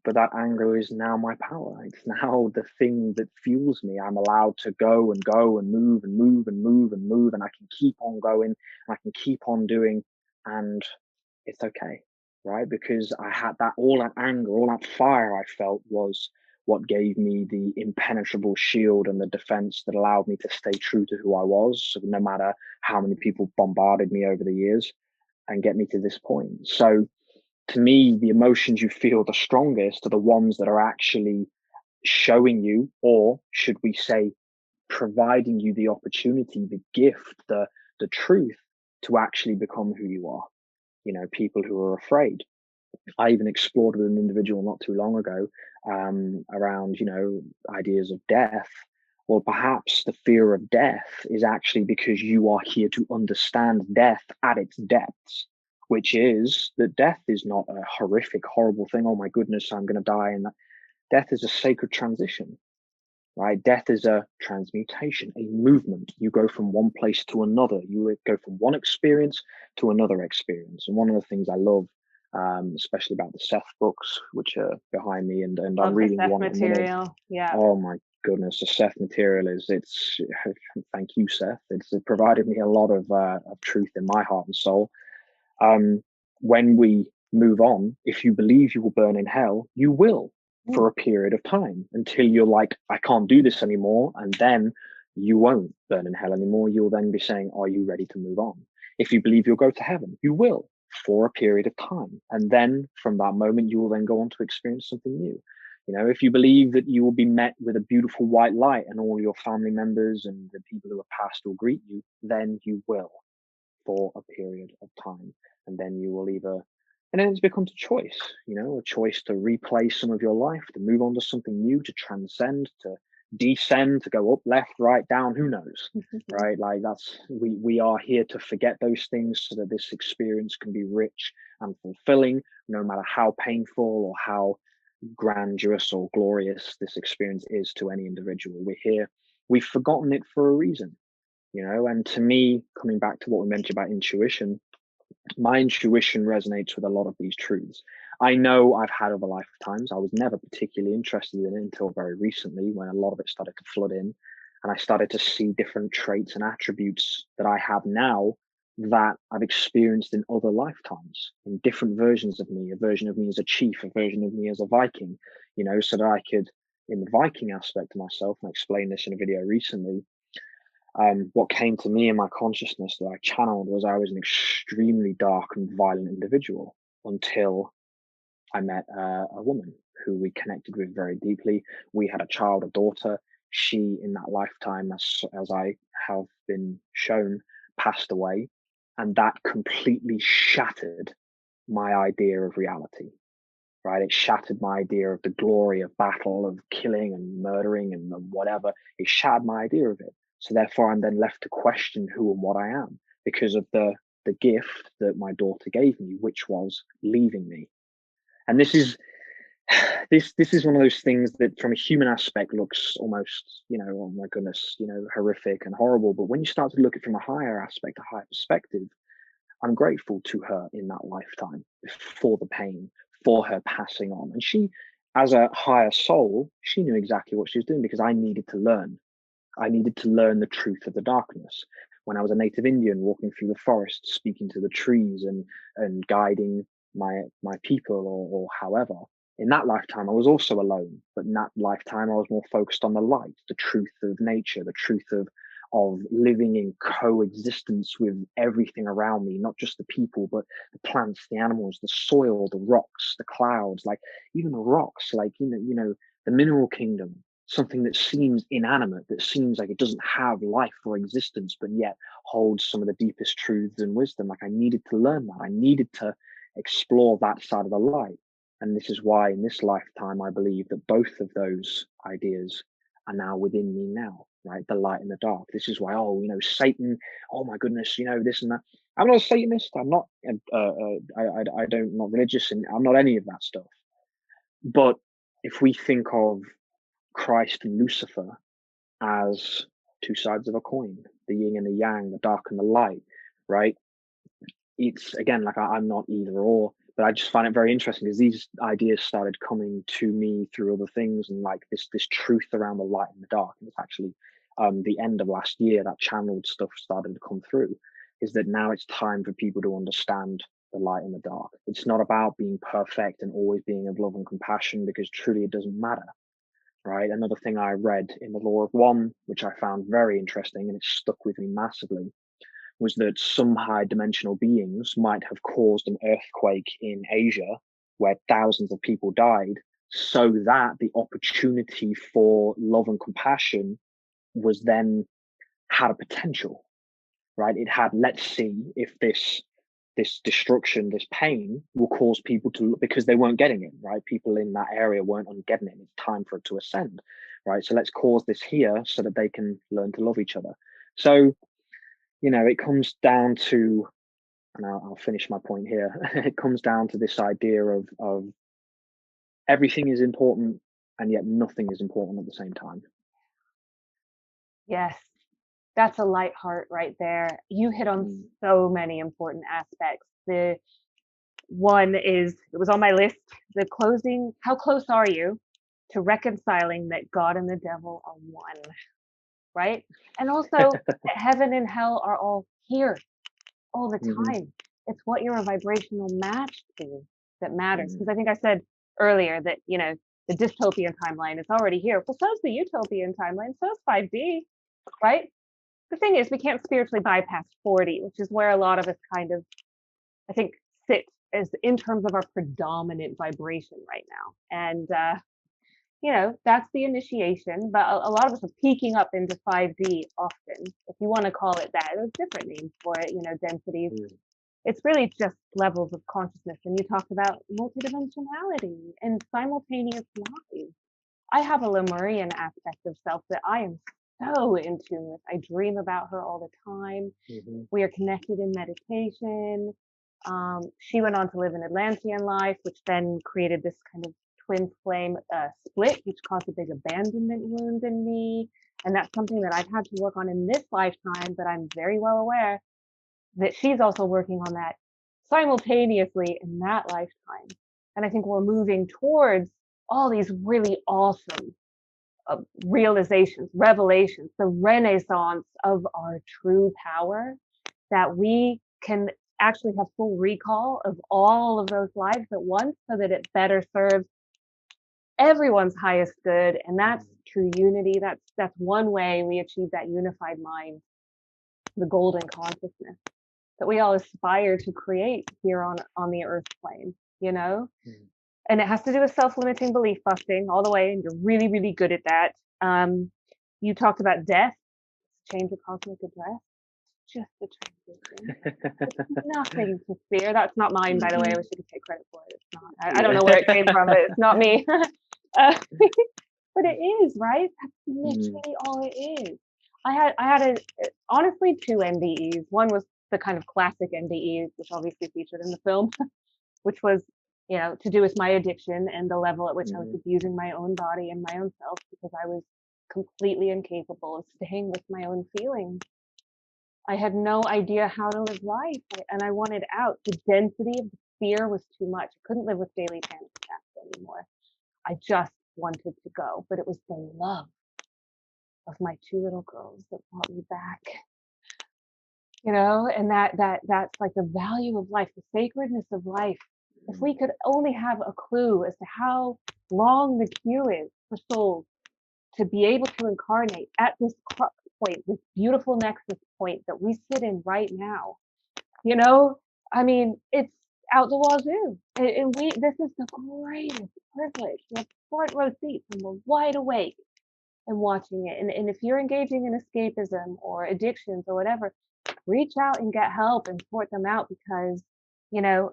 Speaker 2: But that anger is now my power. It's now the thing that fuels me. I'm allowed to go and go and move and move and move and move, and I can keep on going and I can keep on doing, and it's okay, right? Because I had all that anger, all that fire I felt was what gave me the impenetrable shield and the defense that allowed me to stay true to who I was, so no matter how many people bombarded me over the years, and get me to this point. So to me, the emotions you feel the strongest are the ones that are actually showing you, or should we say, providing you the opportunity, the gift, the truth to actually become who you are. People who are afraid. I even explored with an individual not too long ago, around, ideas of death. Well, perhaps the fear of death is actually because you are here to understand death at its depths, which is that death is not a horrific, horrible thing. Oh my goodness, I'm going to die. And that death is a sacred transition. right? Death is a transmutation, a movement. You go from one place to another. You go from one experience to another experience. And one of the things I love, especially about the Seth books, which are behind me, and I'm
Speaker 1: Love the
Speaker 2: reading
Speaker 1: Seth
Speaker 2: one at the minute.
Speaker 1: material. Yeah.
Speaker 2: Oh my goodness, the Seth material it's thank you, Seth. It's provided me a lot of truth in my heart and soul. When we move on, if you believe you will burn in hell, you will for a period of time until you're like, I can't do this anymore. And then you won't burn in hell anymore. You'll then be saying, are you ready to move on? If you believe you'll go to heaven, you will for a period of time. And then from that moment, you will then go on to experience something new. You know, if you believe that you will be met with a beautiful white light and all your family members and the people who are passed will greet you, then you will for a period of time. And then you will either, and then it becomes a choice, you know, a choice to replay some of your life, to move on to something new, to transcend, to descend, to go up, left, right, down, who knows, right? Like we are here to forget those things so that this experience can be rich and fulfilling, no matter how painful or how grandiose or glorious this experience is to any individual. We're here, we've forgotten it for a reason, you know. And to me, coming back to what we mentioned about intuition, my intuition resonates with a lot of these truths. I know I've had other lifetimes. I was never particularly interested in it until very recently, when a lot of it started to flood in, and I started to see different traits and attributes that I have now that I've experienced in other lifetimes, in different versions of me, a version of me as a chief, a version of me as a Viking, you know, so that I could, in the Viking aspect of myself, and I explained this in a video recently, what came to me in my consciousness that I channeled was I was an extremely dark and violent individual until I met a woman who we connected with very deeply. We had a child, a daughter. She, in that lifetime, as I have been shown, passed away. And that completely shattered my idea of reality, right? It shattered my idea of the glory of battle, of killing and murdering and whatever. It shattered my idea of it. So therefore, I'm then left to question who and what I am because of the gift that my daughter gave me, which was leaving me. And this is this is one of those things that, from a human aspect, looks almost, you know, oh my goodness, you know, horrific and horrible. But when you start to look at it from a higher aspect, a higher perspective, I'm grateful to her in that lifetime for the pain, for her passing on. And she, as a higher soul, she knew exactly what she was doing because I needed to learn. I needed to learn the truth of the darkness. When I was a native Indian walking through the forest, speaking to the trees and guiding my people or however, in that lifetime, I was also alone. But in that lifetime, I was more focused on the light, the truth of nature, the truth of living in coexistence with everything around me, not just the people, but the plants, the animals, the soil, the rocks, the clouds, like even the rocks, like, you know, the mineral kingdom, something that seems inanimate, that seems like it doesn't have life or existence, but yet holds some of the deepest truths and wisdom. Like I needed to learn that. I needed to explore that side of the light. And this is why in this lifetime, I believe that both of those ideas are now within me now, right? The light and the dark. This is why, oh, you know, Satan, oh my goodness, you know, this and that. I'm not a Satanist. I'm not, I don't, not religious, and I'm not any of that stuff. But if we think of Christ and Lucifer as two sides of a coin, the yin and the yang, the dark and the light, right? It's again, like I'm not either or, but I just find it very interesting because these ideas started coming to me through other things, and like this truth around the light and the dark. And it's actually the end of last year that channeled stuff started to come through. Is that now it's time for people to understand the light and the dark. It's not about being perfect and always being of love and compassion, because truly it doesn't matter, right? Another thing I read in the Law of One, which I found very interesting and it stuck with me massively, was that some high dimensional beings might have caused an earthquake in Asia where thousands of people died, so that the opportunity for love and compassion was then had a potential, right? It had, let's see if this destruction, this pain will cause people to, because they weren't getting it, right? People in that area weren't getting it. It's time for it to ascend, right? So let's cause this here so that they can learn to love each other. So, you know, it comes down to, and I'll finish my point here. It comes down to this idea of everything is important and yet nothing is important at the same time.
Speaker 1: Yes. That's a light heart right there. You hit on
Speaker 2: Mm.
Speaker 1: so many important aspects. The one is, it was on my list, the closing, how close are you to reconciling that God and the devil are one, right? And also that heaven and hell are all here all the
Speaker 2: Mhm.
Speaker 1: time. It's what you're a vibrational match to that matters.
Speaker 2: Mm.
Speaker 1: Because I think I said earlier that, the dystopian timeline is already here. Well, so is the utopian timeline, so is 5D, right? The thing is, we can't spiritually bypass 40, which is where a lot of us kind of, I think, sit as in terms of our predominant vibration right now. And, that's the initiation, but a lot of us are peaking up into 5D often, if you want to call it that. There's different names for it, densities.
Speaker 2: Mm.
Speaker 1: It's really just levels of consciousness. And you talked about multi-dimensionality and simultaneous lives. I have a Lemurian aspect of self that I am so in tune with. I dream about her all the time.
Speaker 2: Mhm.
Speaker 1: We are connected in meditation. She went on to live an Atlantean life, which then created this kind of twin flame split, which caused a big abandonment wound in me. And that's something that I've had to work on in this lifetime, but I'm very well aware that she's also working on that simultaneously in that lifetime. And I think we're moving towards all these really awesome realizations, revelations, the renaissance of our true power, that we can actually have full recall of all of those lives at once so that it better serves everyone's highest good. And that's
Speaker 2: Mm.
Speaker 1: true unity. That's one way we achieve that unified mind, the golden consciousness that we all aspire to create here on the earth plane, you know?
Speaker 2: Mm.
Speaker 1: And it has to do with self-limiting belief busting all the way, and you're really, really good at that. You talked about death, change of cosmic address, just a transition. It's nothing to fear. That's not mine, by the way. I
Speaker 2: Mhm.
Speaker 1: wish I could take credit for it. It's not. I don't
Speaker 2: Yeah.
Speaker 1: know where it came from, but it's not me. uh, but it is, right? That's
Speaker 2: Mm.
Speaker 1: literally all it is. I had honestly two NDEs. One was the kind of classic NDE, which obviously featured in the film, which was, to do with my addiction and the level at which I was
Speaker 2: Mhm.
Speaker 1: abusing my own body and my own self because I was completely incapable of staying with my own feelings. I had no idea how to live life and I wanted out. The density of the fear was too much. I couldn't live with daily panic attacks anymore. I just wanted to go, but it was the love of my two little girls that brought me back. And that's like the value of life, the sacredness of life. If we could only have a clue as to how long the queue is for souls to be able to incarnate at this crux point, this beautiful nexus point that we sit in right now, you know, I mean, it's out the wazoo. And this is the greatest privilege. We have front row seats and we're wide awake and watching it. And if you're engaging in escapism or addictions or whatever, reach out and get help and sort them out because,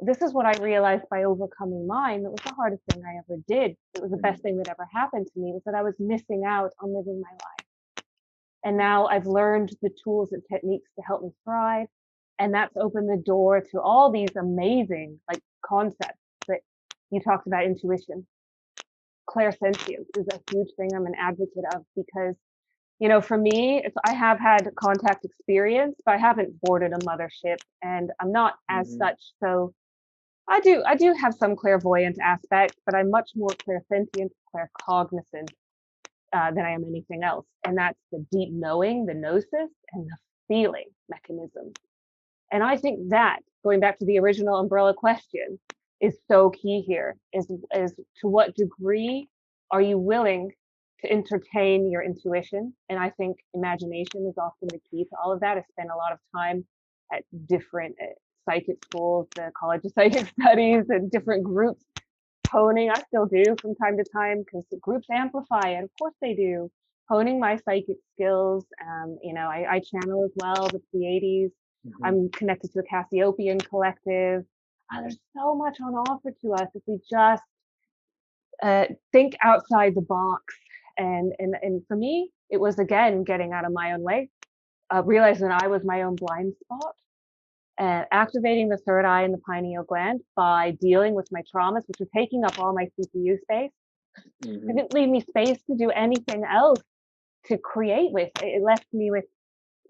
Speaker 1: this is what I realized by overcoming mine. That was the hardest thing I ever did. It was the best
Speaker 2: Mm.
Speaker 1: thing that ever happened to me was that I was missing out on living my life. And now I've learned the tools and techniques to help me thrive. And that's opened the door to all these amazing like concepts that you talked about. Intuition, clairsentience is a huge thing I'm an advocate of because, for me, I have had contact experience, but I haven't boarded a mothership and I'm not as
Speaker 2: Mhm.
Speaker 1: such. So I do have some clairvoyant aspects, but I'm much more clairsentient, claircognizant than I am anything else. And that's the deep knowing, the gnosis, and the feeling mechanism. And I think that, going back to the original umbrella question, is so key here is to what degree are you willing to entertain your intuition? And I think imagination is often the key to all of that. I spent a lot of time at different psychic schools, the College of Psychic Studies, and different groups honing. I still do from time to time because the groups amplify it. Of course they do. Honing my psychic skills. I channel as well, the Pleiades.
Speaker 2: Mhm.
Speaker 1: I'm connected to a Cassiopean collective. There's so much on offer to us if we just think outside the box. And for me, it was again getting out of my own way, realizing I was my own blind spot, activating the third eye and the pineal gland by dealing with my traumas, which were taking up all my CPU space. It
Speaker 2: Mhm.
Speaker 1: didn't leave me space to do anything else. to create with. It left me with,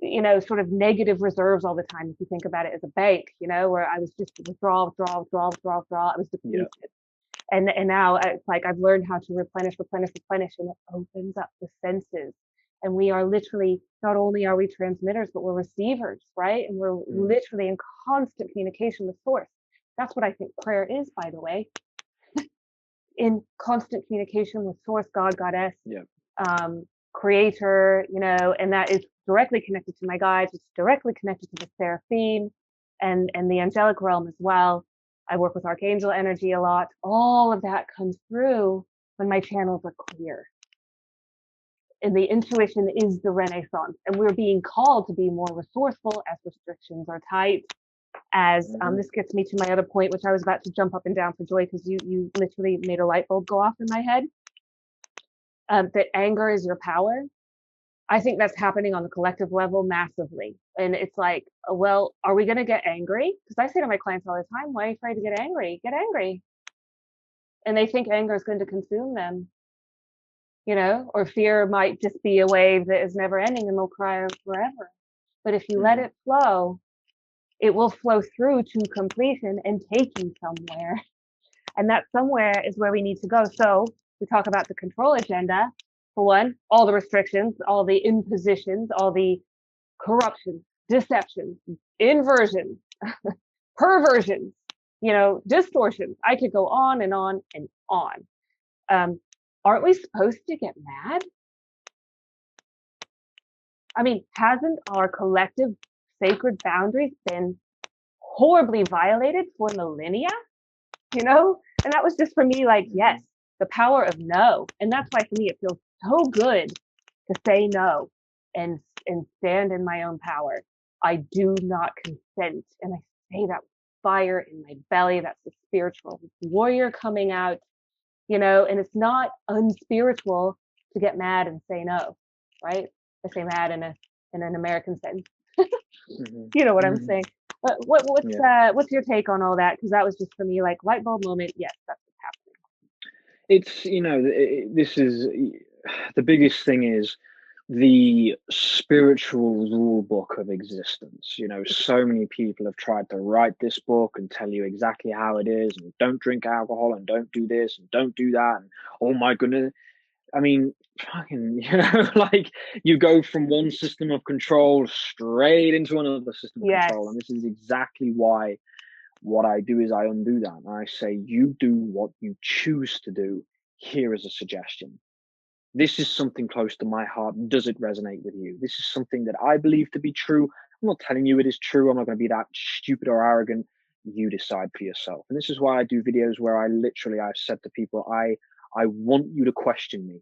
Speaker 1: you know, sort of negative reserves all the time. If you think about it as a bank, you know, where I was just withdraw. I was depleted. And now it's like I've learned how to replenish, and it opens up the senses. And we are literally, not only are we transmitters, but we're receivers, right? And we're literally in constant communication with source. That's what I think prayer is, by the way. In constant communication with source, God, goddess, creator, you know, and that is directly connected to my guides. It's directly connected to the seraphim and the angelic realm as well. I work with archangel energy a lot. All of that comes through when my channels are clear. And the intuition is the renaissance. And we're being called to be more resourceful as restrictions are tight. As this gets me to my other point, which I was about to jump up and down for joy because you literally made a light bulb go off in my head. That anger is your power. I think that's happening on the collective level massively. And it's like, well, are we going to get angry? Because I say to my clients all the time, why are you afraid to get angry? Get angry. And they think anger is going to consume them, you know, or fear might just be a wave that is never ending and they'll cry forever. But if you let it flow, it will flow through to completion and take you somewhere. And that somewhere is where we need to go. So we talk about the control agenda. For one, all the restrictions, all the impositions, all the corruption, deception, inversion, perversions, you know, distortions. I could go on and on and on. Aren't we supposed to get mad? I mean, hasn't our collective sacred boundaries been horribly violated for millennia? You know? And that was just for me like, yes, the power of no. And that's why for me it feels so good to say no and stand in my own power. I do not consent. And I say that with fire in my belly. That's the spiritual warrior coming out, you know, and it's not unspiritual to get mad and say no, right? I say mad in an American sense. You know what I'm saying? What's your take on all that? Because that was just for me like light bulb moment. Yes, that's what's happening.
Speaker 2: It's, you know, this is the biggest thing is the spiritual rule book of existence. You know, so many people have tried to write this book and tell you exactly how it is, and don't drink alcohol and don't do this and don't do that, and oh my goodness. I mean, fucking, you know, like you go from one system of control straight into another system of control. And this is exactly why what I do is I undo that. And I say, you do what you choose to do. Here is a suggestion. This is something close to my heart. Does it resonate with you? This is something that I believe to be true. I'm not telling you it is true. I'm not going to be that stupid or arrogant. You decide for yourself. And this is why I do videos where I've said to people, I want you to question me,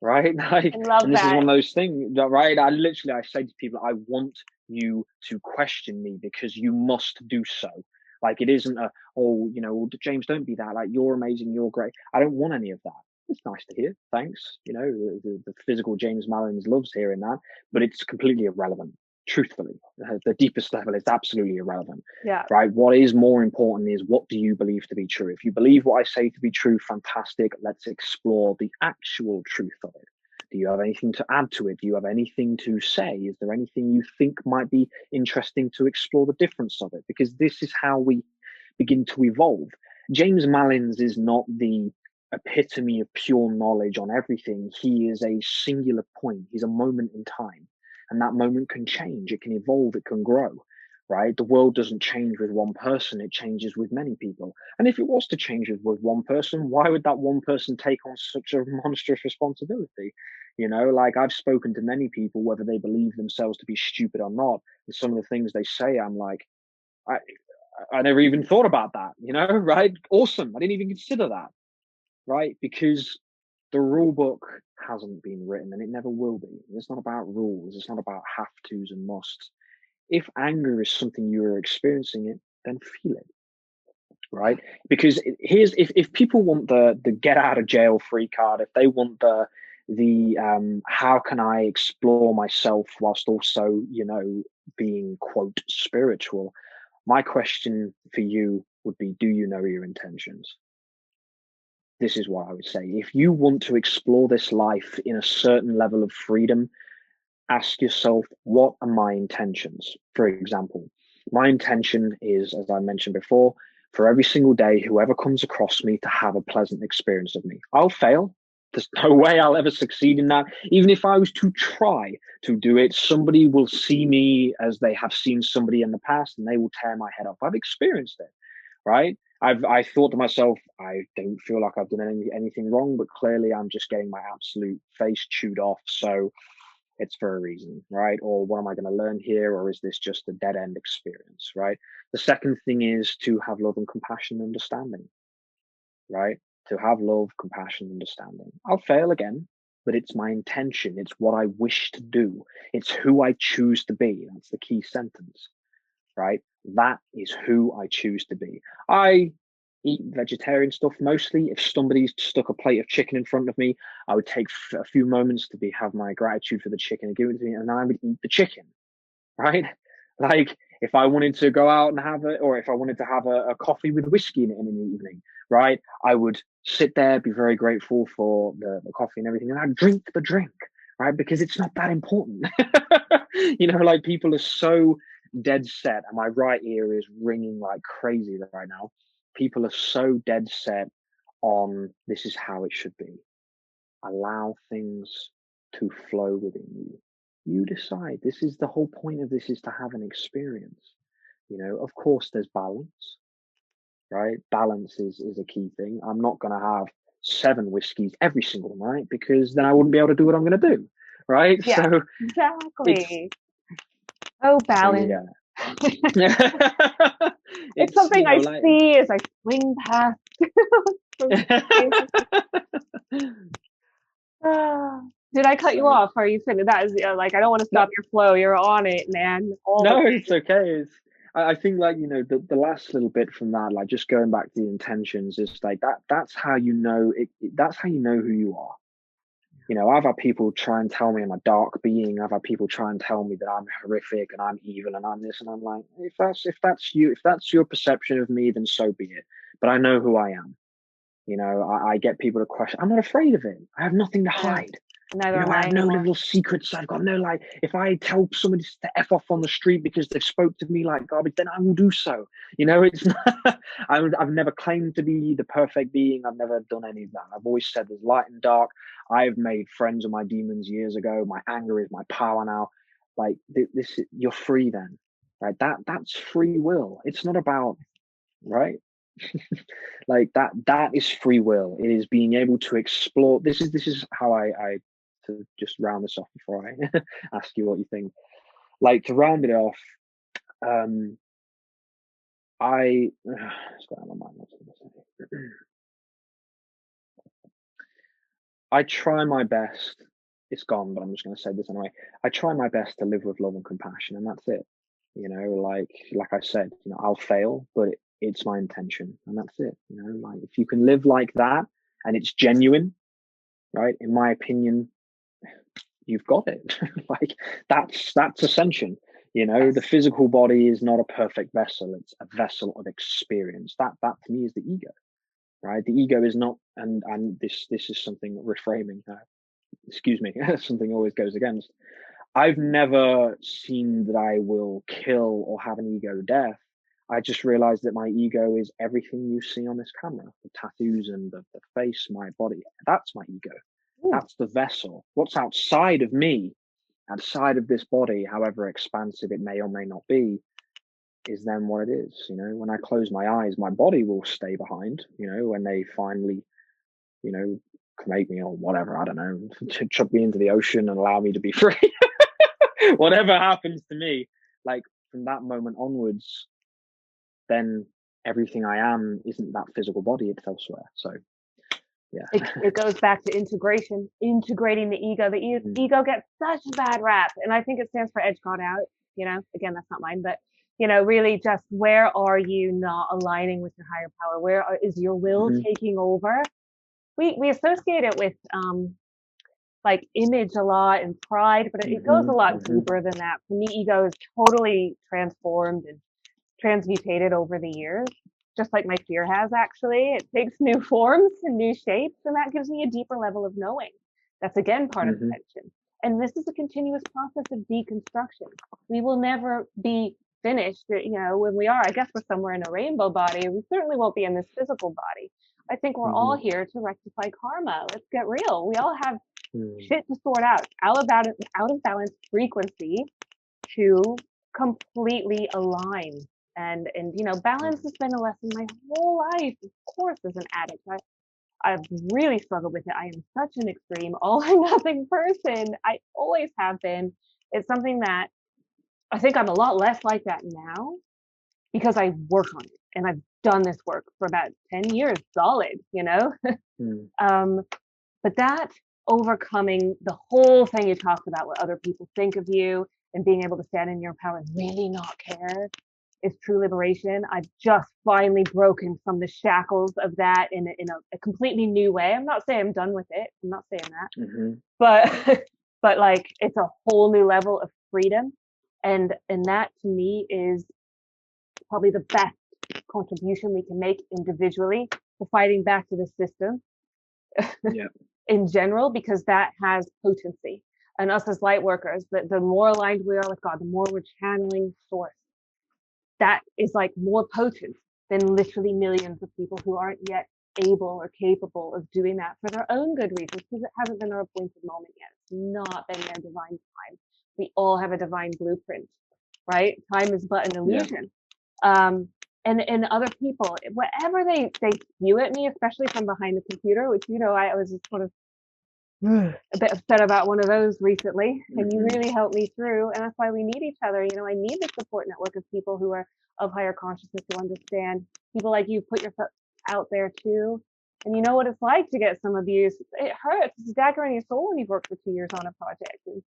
Speaker 2: right? Like, and this is one of those things, right? I say to people, I want you to question me because you must do so. Like, it isn't oh, you know, James, don't be that. Like, you're amazing, you're great. I don't want any of that. It's nice to hear. Thanks. You know, the physical James Malins loves hearing that, but it's completely irrelevant. Truthfully, the deepest level is absolutely irrelevant.
Speaker 1: Yeah.
Speaker 2: Right. What is more important is, what do you believe to be true? If you believe what I say to be true, fantastic. Let's explore the actual truth of it. Do you have anything to add to it? Do you have anything to say? Is there anything you think might be interesting to explore the difference of it? Because this is how we begin to evolve. James Malins is not the epitome of pure knowledge on everything. He is a singular point. He's a moment in time. And that moment can change. It can evolve. It can grow, right? The world doesn't change with one person. It changes with many people. And if it was to change with one person, why would that one person take on such a monstrous responsibility? You know, like, I've spoken to many people, whether they believe themselves to be stupid or not, and some of the things they say, I'm like, I never even thought about that, you know, right? Awesome. I didn't even consider that, right? Because the rule book hasn't been written and it never will be. It's not about rules. It's not about have tos and musts. If anger is something you're experiencing it, then feel it, right? Because if people want the get out of jail free card, if they want the how can I explore myself whilst also, you know, being quote spiritual, my question for you would be, do you know your intentions? this is what I would say. If you want to explore this life in a certain level of freedom, ask yourself, what are my intentions? For example, my intention is, as I mentioned before, for every single day, whoever comes across me to have a pleasant experience of me. I'll fail. There's no way I'll ever succeed in that. Even if I was to try to do it, somebody will see me as they have seen somebody in the past and they will tear my head off. I've experienced it, right? I thought to myself, I don't feel like I've done anything wrong, but clearly I'm just getting my absolute face chewed off. So it's for a reason, right? Or what am I going to learn here? Or is this just a dead end experience, right? The second thing is to have love and compassion and understanding, right? To have love, compassion, understanding. I'll fail again, but it's my intention. It's what I wish to do. It's who I choose to be. That's the key sentence, right? That is who I choose to be. I eat vegetarian stuff mostly. If somebody's stuck a plate of chicken in front of me, I would take a few moments to have my gratitude for the chicken and give it to me, and then I would eat the chicken, right? Like if I wanted to go out and have it, or if I wanted to have a coffee with whiskey in it in the evening, right? I would sit there, be very grateful for the coffee and everything, and I'd drink the drink, right? Because it's not that important. Like people are so dead set, and my right ear is ringing like crazy right now. People are so dead set on this is how it should be. Allow things to flow within you. You decide. This is the whole point of this, is to have an experience. Of course there's balance, right? Balance is a key thing. I'm not going to have 7 whiskeys every single night, because then I wouldn't be able to do what I'm going to do, right?
Speaker 1: Yeah,
Speaker 2: So
Speaker 1: exactly. Oh,
Speaker 2: so
Speaker 1: balance.
Speaker 2: yeah.
Speaker 1: It's something I
Speaker 2: like
Speaker 1: see as I swing past. Did I cut you
Speaker 2: so
Speaker 1: off? Are you saying that is like I don't want to
Speaker 2: no,
Speaker 1: stop your flow. You're on it, man, all the
Speaker 2: no,
Speaker 1: way.
Speaker 2: it's okay. I think, like, the last little bit from that, like just going back to the intentions, is like that's how you know that's how you know who you are. I've had people try and tell me I'm a dark being. I've had people try and tell me that I'm horrific and I'm evil and I'm this, and I'm like, if that's your perception of me, then so be it. But I know who I am. I get people to question. I'm not afraid of it. I have nothing to
Speaker 1: Yeah,
Speaker 2: hide.
Speaker 1: neither am
Speaker 2: I
Speaker 1: I
Speaker 2: have no
Speaker 1: anymore.
Speaker 2: little secrets. I've got no, like, if I tell somebody to F off on the street because they've spoke to me like garbage, then I will do so. It's not, I've never claimed to be the perfect being. I've never done any of that. I've always said there's light and dark. I've made friends with my demons years ago. My anger is my power now. Like this, you're free then, right? That's free will. It's not about, right? Like that is free will. It is being able to explore. This is how I to just round this off before I ask you what you think. Like, to round it off, I it's got on my mind. I try my best. It's gone, but I'm just going to say this anyway. I try my best to live with love and compassion, and that's it. Like I said, I'll fail, but it's my intention, and that's it. Like, if you can live like that and it's genuine, right? In my opinion, you've got it. Like, that's Ascension. The
Speaker 1: Yes.
Speaker 2: physical body is not a perfect vessel. It's a vessel of experience. That to me is the ego, right? The ego is not, and this is something reframing. Excuse me, something always goes against. I've never seen that I will kill or have an ego death. I just realized that my ego is everything you see on this camera, the tattoos and the face, my body. That's my ego.
Speaker 1: Ooh.
Speaker 2: That's the vessel. What's outside of me, outside of this body, however expansive it may or may not be, is then what it is. When I close my eyes, my body will stay behind. When they finally, cremate me or whatever, I don't know, chuck me into the ocean and allow me to be free. Whatever happens to me, like, from that moment onwards, then everything I am isn't that physical body, it's elsewhere. So yeah.
Speaker 1: It goes back to integration, integrating the ego. The ego gets such a bad rap, and I think it stands for edge God out. Again, that's not mine, but really just where are you not aligning with your higher power? Is your will
Speaker 2: Mm-hmm.
Speaker 1: taking over? We associate it with like image a lot and pride, but it goes a lot deeper than that. For me, ego is totally transformed and transmutated over the years. just like my fear has actually. It takes new forms and new shapes, and that gives me a deeper level of knowing. That's again part of
Speaker 2: Hmm.
Speaker 1: ascension. And this is a continuous process of deconstruction. We will never be finished. When we are, I guess we're somewhere in a rainbow body. We certainly won't be in this physical body. I think we're all
Speaker 2: Hmm.
Speaker 1: here to rectify karma. Let's get real. We all have
Speaker 2: Mm.
Speaker 1: shit to sort out of balance frequency to completely align. And balance has been a lesson my whole life. Of course, as an addict, I've really struggled with it. I am such an extreme, all or nothing person. I always have been. It's something that I think I'm a lot less like that now because I work on it and I've done this work for about 10 years solid.
Speaker 2: Mm.
Speaker 1: um, but that overcoming the whole thing you talked about, what other people think of you, and being able to stand in your power and really not care is true liberation. I've just finally broken from the shackles of that in a completely new way. I'm not saying I'm done with it. I'm not saying that,
Speaker 2: Hmm.
Speaker 1: but but like it's a whole new level of freedom, and that to me is probably the best contribution we can make individually to fighting back to the system
Speaker 2: Yeah.
Speaker 1: in general, because that has potency. And us as light workers, the more aligned we are with God, the more we're channeling source. That is like more potent than literally millions of people who aren't yet able or capable of doing that for their own good reasons, because it hasn't been their appointed moment yet. It's not been their divine time. We all have a divine blueprint, right? Time is but an
Speaker 2: Yeah.
Speaker 1: illusion. And other people, whatever they spew at me, especially from behind the computer, which I was just sort of a bit upset about one of those recently, and you
Speaker 2: Hmm.
Speaker 1: really helped me through. And that's why we need each other. I need the support network of people who are of higher consciousness, who understand. People like you put yourself out there too, and you know what it's like to get some abuse. It hurts. It's a dagger in your soul when you've worked for 2 years on a project, and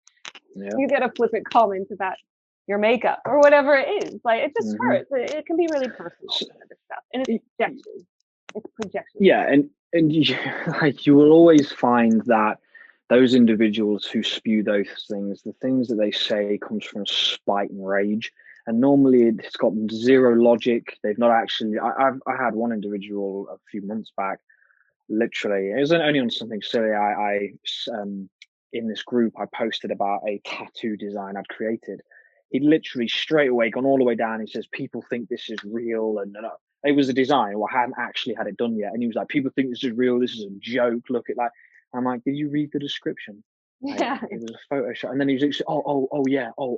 Speaker 2: Yeah.
Speaker 1: you get a flippant comment about your makeup or whatever it is. Like, it just
Speaker 2: Hmm.
Speaker 1: hurts. It can be really personal,
Speaker 2: So,
Speaker 1: some of this stuff, and it's projection. It's projection.
Speaker 2: yeah, and you, like, you will always find that those individuals who spew those things, the things that they say comes from spite and rage, and normally it's got zero logic. They've not actually. I had one individual a few months back. Literally, it was only on something silly. In this group I posted about a tattoo design I'd created. He literally straight away gone all the way down. He says people think this is real, and it was a design. Well, I hadn't actually had it done yet, and he was like, "People think this is real. This is a joke. Look at like." I'm like, "Did you read the description?" Like,
Speaker 1: Yeah.
Speaker 2: it was a Photoshop, and then he was like, "Oh yeah, oh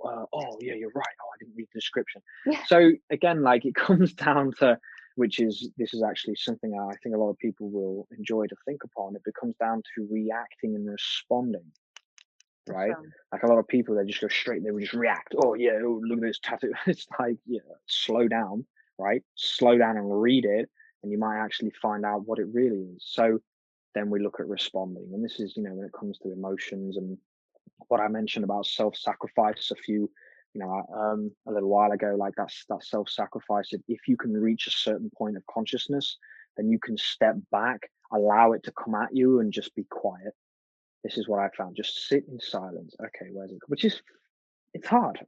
Speaker 2: yeah, you're right. Oh, I didn't read the description."
Speaker 1: Yeah.
Speaker 2: So again, like, it comes down to, this is actually something I think a lot of people will enjoy to think upon. It becomes down to reacting and responding,
Speaker 1: For
Speaker 2: right?
Speaker 1: sure.
Speaker 2: Like, a lot of people, they just go straight, they would just react. Oh yeah, oh, look at this tattoo. It's like, yeah, slow down, right? Slow down and read it, and you might actually find out what it really is. So then we look at responding, and this is, when it comes to emotions and what I mentioned about self-sacrifice a little while ago. Like, that's that self-sacrifice. If you can reach a certain point of consciousness, then you can step back, allow it to come at you, and just be quiet. This is what I found. Just sit in silence. Okay, where's it? Which is, it's hard.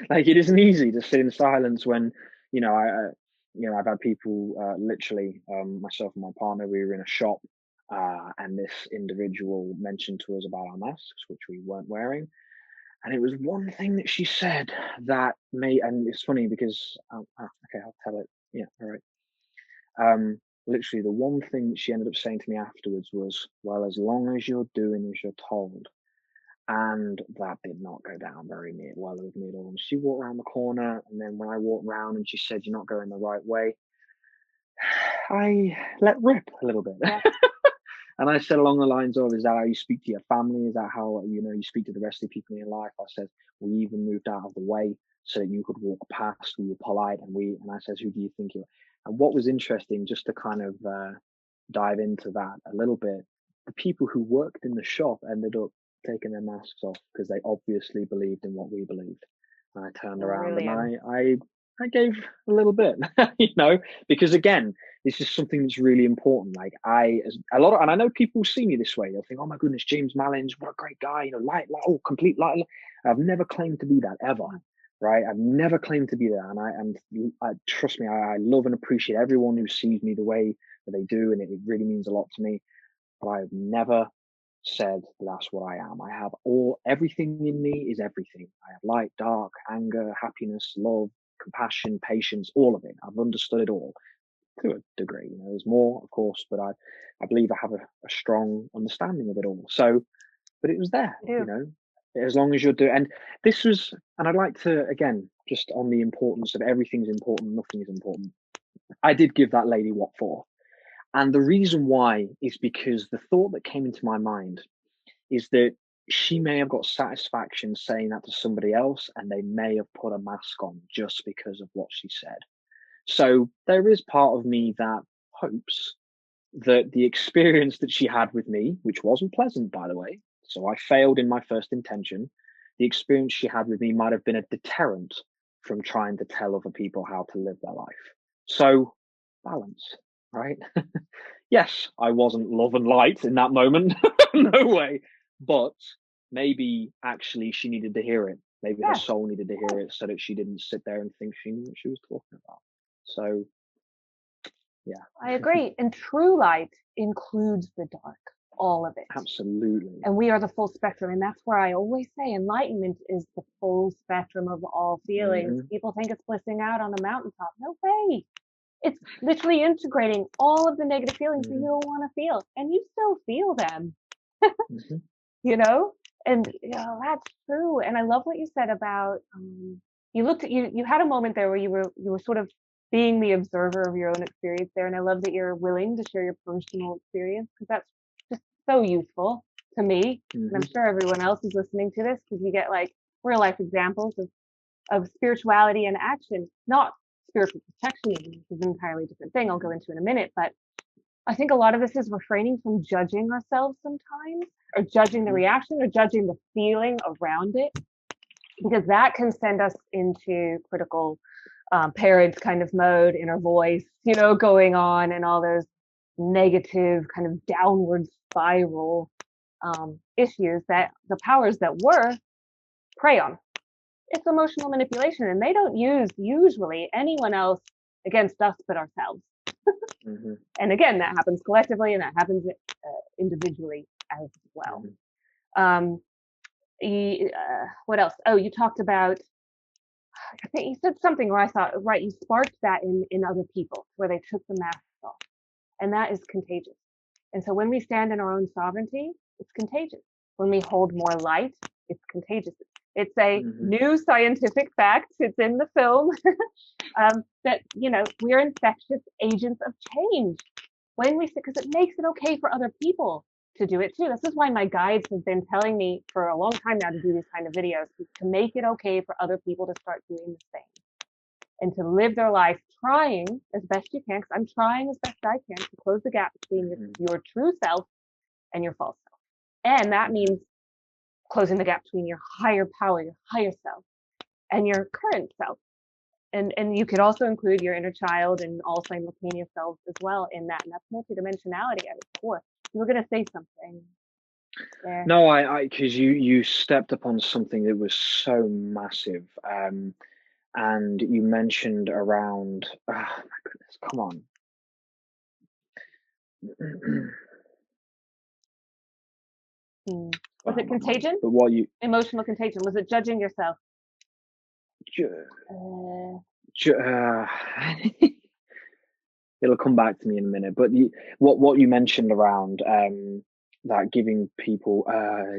Speaker 2: Like, it isn't easy to sit in silence when, I've had people, literally, myself and my partner, we were in a shop, and this individual mentioned to us about our masks, which we weren't wearing. And it was one thing that she said that made, and it's funny because, okay, I'll tell it. Yeah, all right. Literally, the one thing that she ended up saying to me afterwards was, "Well, as long as you're doing as you're told." And that did not go down very well with me at all. And she walked around the corner, and then when I walked around and she said, "You're not going the right way," I let rip a little bit.
Speaker 1: Yeah.
Speaker 2: And I said along the lines of, "Is that how you speak to your family? Is that how, you speak to the rest of the people in your life?" I said, "We even moved out of the way so that you could walk past. We were polite, and I said, 'Who do you think you're?'" And what was interesting, just to kind of dive into that a little bit, the people who worked in the shop ended up taking their masks off because they obviously believed in what we believed. And I turned around and
Speaker 1: Brilliant.
Speaker 2: I I gave a little bit, because again, this is something that's really important. Like and I know people see me this way. They'll think, "Oh my goodness, James Malins, what a great guy!" Complete light. I've never claimed to be that ever, right? I've never claimed to be that, and I trust me, I love and appreciate everyone who sees me the way that they do, and it really means a lot to me. But I've never said that's what I am. I have everything in me is everything. I have light, dark, anger, happiness, love, compassion, patience, all of it. I've understood it all to a degree. There's more, of course, but I believe I have a strong understanding of it all. So, but it was there, as long as you're doing, and I'd like to, again, just on the importance of everything's important, nothing is important. I did give that lady what for. And the reason why is because the thought that came into my mind is that she may have got satisfaction saying that to somebody else, and they may have put a mask on just because of what she said. So there is part of me that hopes that the experience that she had with me, which wasn't pleasant, by the way, so I failed in my first intention, the experience she had with me might have been a deterrent from trying to tell other people how to live their life. So balance, right? Yes, I wasn't love and light in that moment. No way. But maybe actually she needed to hear it. Maybe her soul needed to hear it so that she didn't sit there and think she knew what she was talking about. So, yeah.
Speaker 1: I agree. And true light includes the dark, all of it.
Speaker 2: Absolutely.
Speaker 1: And we are the full spectrum. And that's where I always say enlightenment is the full spectrum of all feelings. People think it's blissing out on the mountaintop. No way. It's literally integrating all of the negative feelings that you don't want to feel, and you still feel them. And that's true. And I love what you said about you had a moment there where you were sort of being the observer of your own experience there, and I love that you're willing to share your personal experience, because that's just so useful to me, and I'm sure everyone else is listening to this, because you get like real life examples of spirituality and action, not spiritual protectionism, which is an entirely different thing I'll go into in a minute. But I think a lot of this is refraining from judging ourselves sometimes, or judging the reaction, or judging the feeling around it, because that can send us into critical parent kind of mode, inner voice, going on, and all those negative kind of downward spiral issues that the powers that were prey on. It's emotional manipulation, and they don't use usually anyone else against us but ourselves. And again, that happens collectively, and that happens individually as well. What else? Oh, you talked about, I think you said something where I thought, right, you sparked that in other people, where they took the masks off, and that is contagious. And so when we stand in our own sovereignty, it's contagious. When we hold more light, it's contagious. It's a new scientific fact. It's in the film that we're infectious agents of change because it makes it okay for other people to do it too. This is why my guides have been telling me for a long time now to do these kind of videos, to make it okay for other people to start doing the same and to live their life trying as best you can. Because I'm trying as best I can to close the gap between your true self and your false self, and that means closing the gap between your higher power, your higher self, and your current self. And you could also include your inner child and all simultaneous selves as well in that. And that's multidimensionality at its core. You were going to say something there.
Speaker 2: No, because you stepped upon something that was so massive. And you mentioned around, oh my goodness, come on.
Speaker 1: Was it contagion?
Speaker 2: But what
Speaker 1: emotional contagion? Was it judging yourself?
Speaker 2: It'll come back to me in a minute. But what you mentioned around that giving people,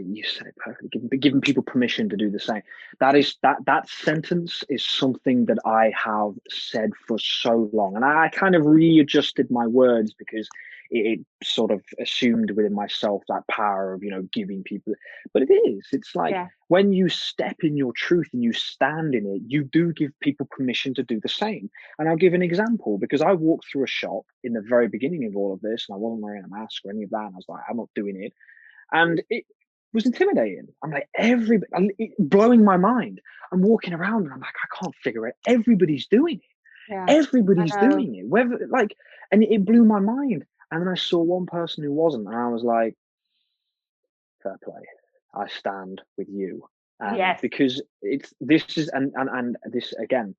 Speaker 2: you said it perfectly, giving people permission to do the same. That sentence is something that I have said for so long, and I kind of readjusted my words because it sort of assumed within myself that power of giving people, but it's like when you step in your truth and you stand in it, you do give people permission to do the same. And I'll give an example, because I walked through a shop in the very beginning of all of this, and I wasn't wearing a mask or any of that, and I was like, I'm not doing it. And was intimidating. I'm like, blowing my mind. I'm walking around and I'm like, I can't figure it. Everybody's doing it.
Speaker 1: Yeah, I
Speaker 2: Everybody's
Speaker 1: know.
Speaker 2: doing it. Whether like, and it blew my mind. And then I saw one person who wasn't, and I was like, fair play. I stand with you. And
Speaker 1: Yes.
Speaker 2: because this is, and this again,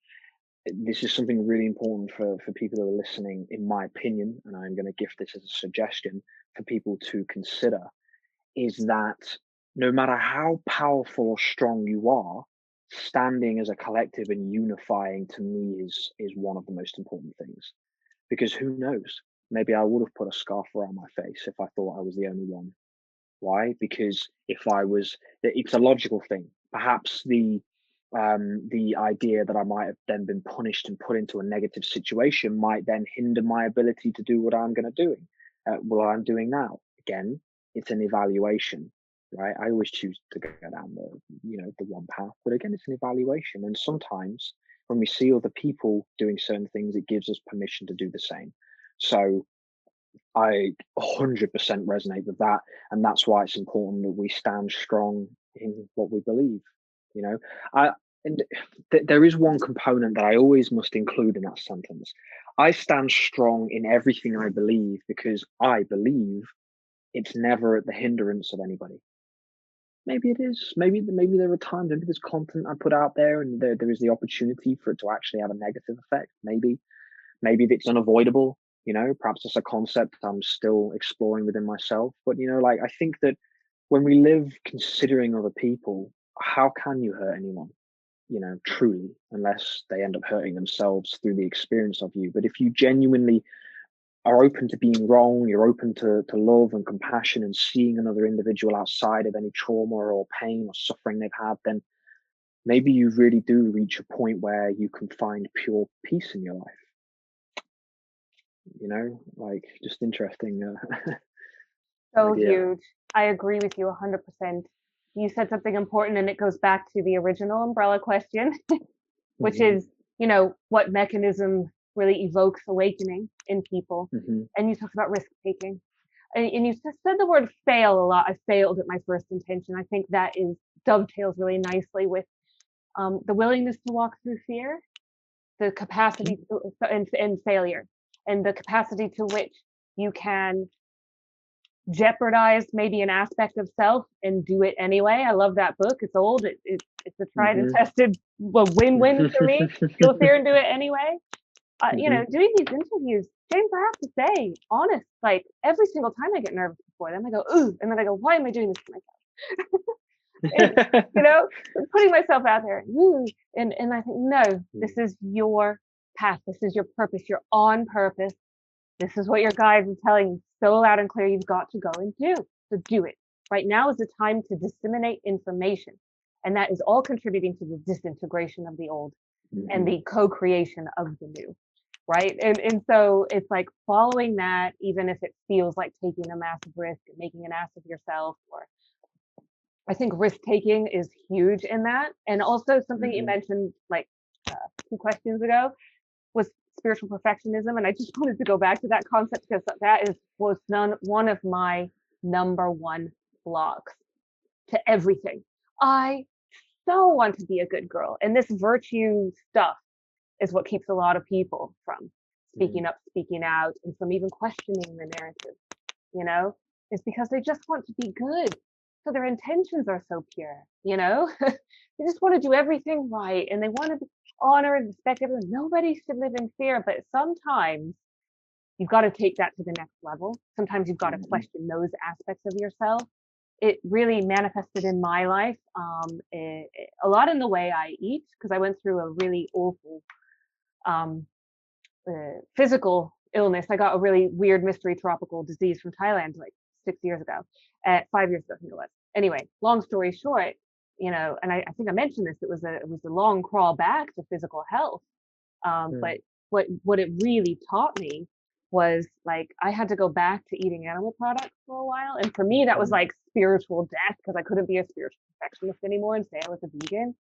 Speaker 2: this is something really important for people who are listening, in my opinion, and I'm going to give this as a suggestion for people to consider, is that no matter how powerful or strong you are, standing as a collective and unifying, to me, is one of the most important things. Because who knows? Maybe I would have put a scarf around my face if I thought I was the only one. Why? Because if I was, it's a logical thing. Perhaps the idea that I might have then been punished and put into a negative situation might then hinder my ability to do what I'm going to do, what I'm doing now. Again, it's an evaluation, right? I always choose to go down the one path, but again, it's an evaluation. And sometimes when we see other people doing certain things, it gives us permission to do the same. So I 100% resonate with that, and that's why it's important that we stand strong in what we believe. You know, I and there is one component that I always must include in that sentence. I stand strong in everything I believe because I believe it's never at the hindrance of anybody. Maybe it is. Maybe there are times, maybe there's content I put out there, and there is the opportunity for it to actually have a negative effect. Maybe it's unavoidable. Perhaps it's a concept I'm still exploring within myself. But like, I think that when we live considering other people, how can you hurt anyone, truly, unless they end up hurting themselves through the experience of you? But if you genuinely are open to being wrong, you're open to love and compassion and seeing another individual outside of any trauma or pain or suffering they've had, then maybe you really do reach a point where you can find pure peace in your life. Like, just interesting.
Speaker 1: So
Speaker 2: Idea.
Speaker 1: huge. I agree with you 100%. You said something important, and it goes back to the original umbrella question, which
Speaker 2: Mm-hmm.
Speaker 1: is, what mechanism really evokes awakening in people.
Speaker 2: Mm-hmm.
Speaker 1: And you talked about risk taking. And you said the word fail a lot. I failed at my first intention. I think that dovetails really nicely with the willingness to walk through fear, the capacity to, and failure, and the capacity to which you can jeopardize maybe an aspect of self and do it anyway. I love that book. It's old. It's a tried and tested win-win for me. Go there and do it anyway. Doing these interviews, James, I have to say, honest, like every single time I get nervous before them, I go, ooh, and then I go, why am I doing this to myself? Putting myself out there, ooh, and I think, no, this is your path. This is your purpose. You're on purpose. This is what your guide is telling you so loud and clear. You've got to go and do. So do it. Right now is the time to disseminate information. And that is all contributing to the disintegration of the old and the co-creation of the new. Right. And so it's like following that, even if it feels like taking a massive risk and making an ass of yourself. Or I think risk taking is huge in that. And also something you mentioned like 2 questions ago was spiritual perfectionism. And I just wanted to go back to that concept because that was one of my number one blocks to everything. I so want to be a good girl. And this virtue stuff is what keeps a lot of people from speaking up, speaking out, and from even questioning the narrative, is because they just want to be good. So their intentions are so pure, they just want to do everything right and they want to honor and respect everyone. Nobody should live in fear, but sometimes you've got to take that to the next level. Sometimes you've got to question those aspects of yourself. It really manifested in my life a lot in the way I eat, because I went through a really awful physical illness. I got a really weird mystery tropical disease from Thailand like 6 years ago, 5 years ago, I think it was. Anyway, long story short, and I think I mentioned this, it was a long crawl back to physical health. But what it really taught me was like I had to go back to eating animal products for a while. And for me, that was like spiritual death because I couldn't be a spiritual perfectionist anymore and say I was a vegan.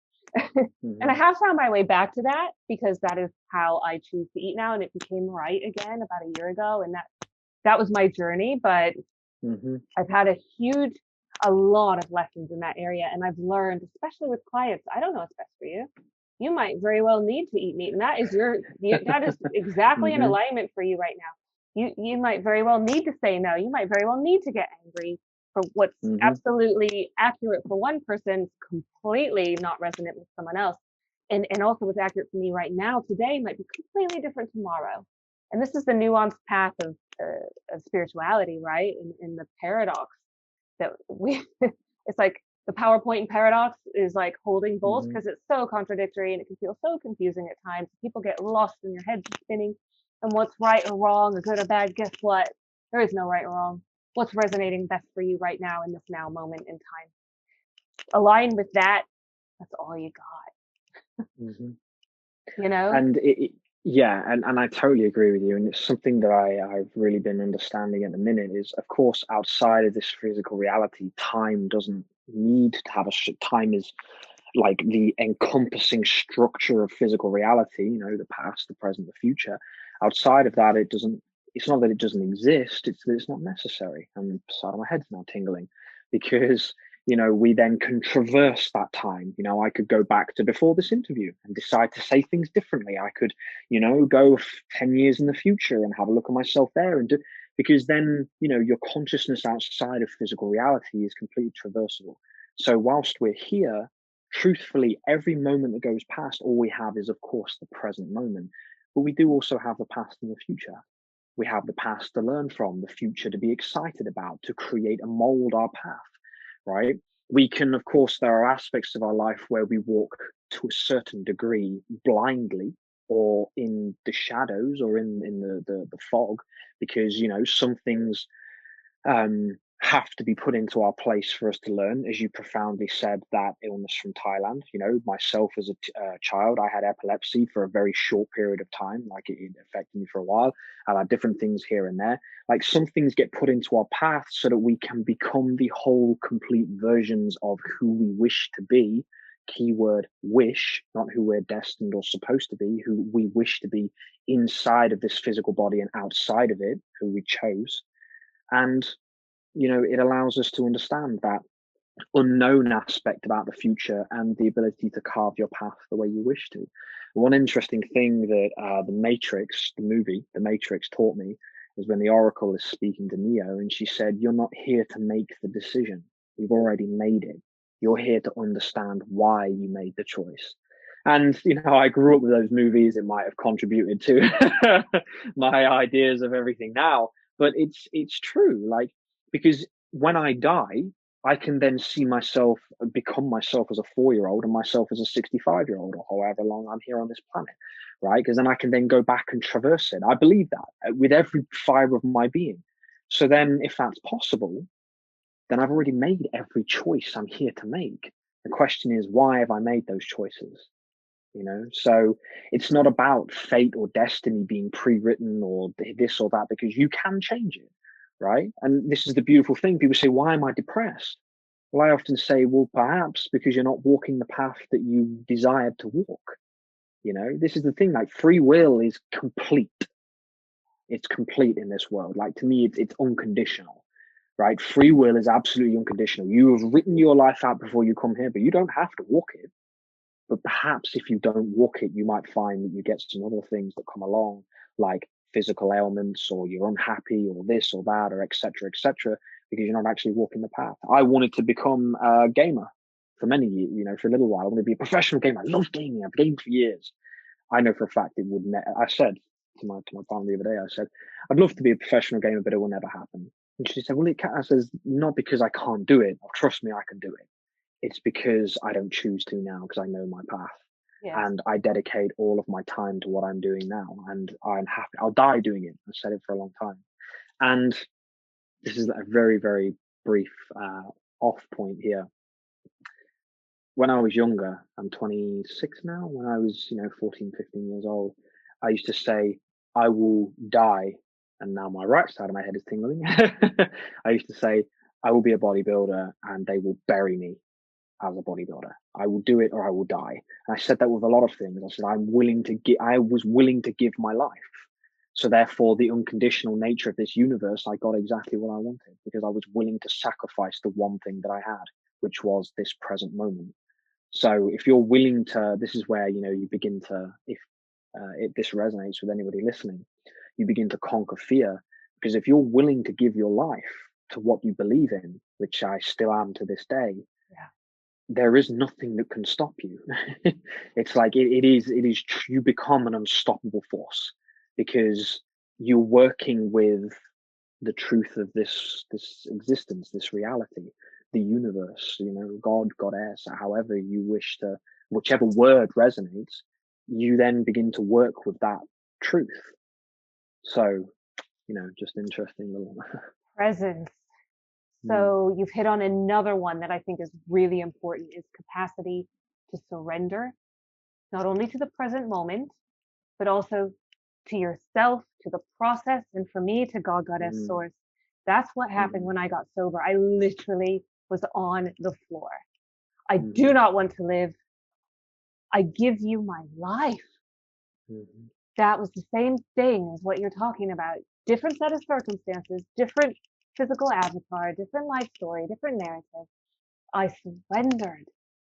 Speaker 1: And I have found my way back to that because that is how I choose to eat now. And it became right again about a year ago. And that was my journey. But I've had a lot of lessons in that area. And I've learned, especially with clients, I don't know what's best for you. You might very well need to eat meat, and that is that is exactly in
Speaker 2: Mm-hmm.
Speaker 1: alignment for you right now. You might very well need to say no. You might very well need to get angry for what's
Speaker 2: Mm-hmm.
Speaker 1: absolutely accurate for one person, completely not resonant with someone else. And also what's accurate for me right now, today, might be completely different tomorrow. And this is the nuanced path of spirituality, right? In the paradox that we, it's like the PowerPoint paradox is like holding both,
Speaker 2: Mm-hmm.
Speaker 1: because it's so contradictory and it can feel so confusing at times. People get lost in your heads spinning and what's right or wrong or good or bad. Guess what? There is no right or wrong. What's resonating best for you right now in this now moment in time? Align with that. That's all you got.
Speaker 2: Mm-hmm.
Speaker 1: You know?
Speaker 2: And yeah, and I totally agree with you. And it's something that I've really been understanding at the minute is, of course, outside of this physical reality, time doesn't need to have time is like the encompassing structure of physical reality, you know, the past, the present, the future. Outside of that, it's not that it doesn't exist, it's that it's not necessary. And the side of my head's now tingling because, you know, we then can traverse that time. You know, I could go back to before this interview and decide to say things differently. I could, you know, go 10 years in the future and have a look at myself there and do, because then, you know, your consciousness outside of physical reality is completely traversable. So whilst we're here, truthfully, every moment that goes past, all we have is, of course, the present moment. But we do also have the past and the future. We have the past to learn from, the future to be excited about, to create and mold our path, right? We can, of course, there are aspects of our life where we walk to a certain degree blindly or in the shadows or in the fog, because, you know, some things have to be put into our place for us to learn. As you profoundly said, that illness from Thailand, you know, myself as a child, I had epilepsy for a very short period of time. Like it affected me for a while. I had different things here and there. Like some things get put into our path so that we can become the whole complete versions of who we wish to be. Keyword wish, not who we're destined or supposed to be, who we wish to be inside of this physical body and outside of it, who we chose. And, you know, it allows us to understand that unknown aspect about the future and the ability to carve your path the way you wish to. One interesting thing that the Matrix, the movie, The Matrix taught me is when the Oracle is speaking to Neo and she said, "You're not here to make the decision. You've already made it. You're here to understand why you made the choice." And, you know, I grew up with those movies. It might have contributed to my ideas of everything now, but it's true. Like, because when I die, I can then see myself, become myself as a 4-year-old and myself as a 65-year-old or however long I'm here on this planet, right? Because then I can then go back and traverse it. I believe that with every fiber of my being. So then if that's possible, then I've already made every choice I'm here to make. The question is, why have I made those choices? You know, so it's not about fate or destiny being pre-written or this or that, because you can change it, right? And this is the beautiful thing. People say, why am I depressed? Well, I often say, well, perhaps because you're not walking the path that you desired to walk. You know, this is the thing, like free will is complete. It's complete in this world. Like to me, it's unconditional, right? Free will is absolutely unconditional. You have written your life out before you come here, but you don't have to walk it. But perhaps if you don't walk it, you might find that you get some other things that come along, like physical ailments, or you're unhappy, or this or that, or etc., etc., because you're not actually walking the path. I wanted to become a gamer for many years, you know, for a little while. I wanted to be a professional gamer. I love gaming. I've gamed for years. I know for a fact it would never. I said to my family the other day, I said, I'd love to be a professional gamer, but it will never happen. And she said, well, it can. I says, not because I can't do it. Or trust me, I can do it. It's because I don't choose to now, because I know my path.
Speaker 1: Yes.
Speaker 2: And I dedicate all of my time to what I'm doing now. And I'm happy. I'll die doing it. I've said it for a long time. And this is a very, very brief off point here. When I was younger, I'm 26 now. When I was, you know, 14, 15 years old, I used to say, I will die. And now my right side of my head is tingling. I used to say, I will be a bodybuilder and they will bury me as a bodybuilder. I will do it or I will die. And I said that with a lot of things. I said, I was willing to give my life. So therefore, the unconditional nature of this universe, I got exactly what I wanted because I was willing to sacrifice the one thing that I had, which was this present moment. So if you're willing to, this is where, you begin to, if this resonates with anybody listening, you begin to conquer fear. Because if you're willing to give your life to what you believe in, which I still am to this day, there is nothing that can stop you. It's like you become an unstoppable force because you're working with the truth of this existence, this reality, the universe, God, goddess, however you wish to, whichever word resonates, you then begin to work with that truth. So, just interesting little
Speaker 1: Presence. So you've hit on another one that I think is really important, is capacity to surrender, not only to the present moment, but also to yourself, to the process, and for me, to God, Goddess, Source. That's what happened when I got sober. I literally was on the floor. I do not want to live. I give you my life. That was the same thing as what you're talking about. Different set of circumstances, different physical avatar, different life story, different narrative. I surrendered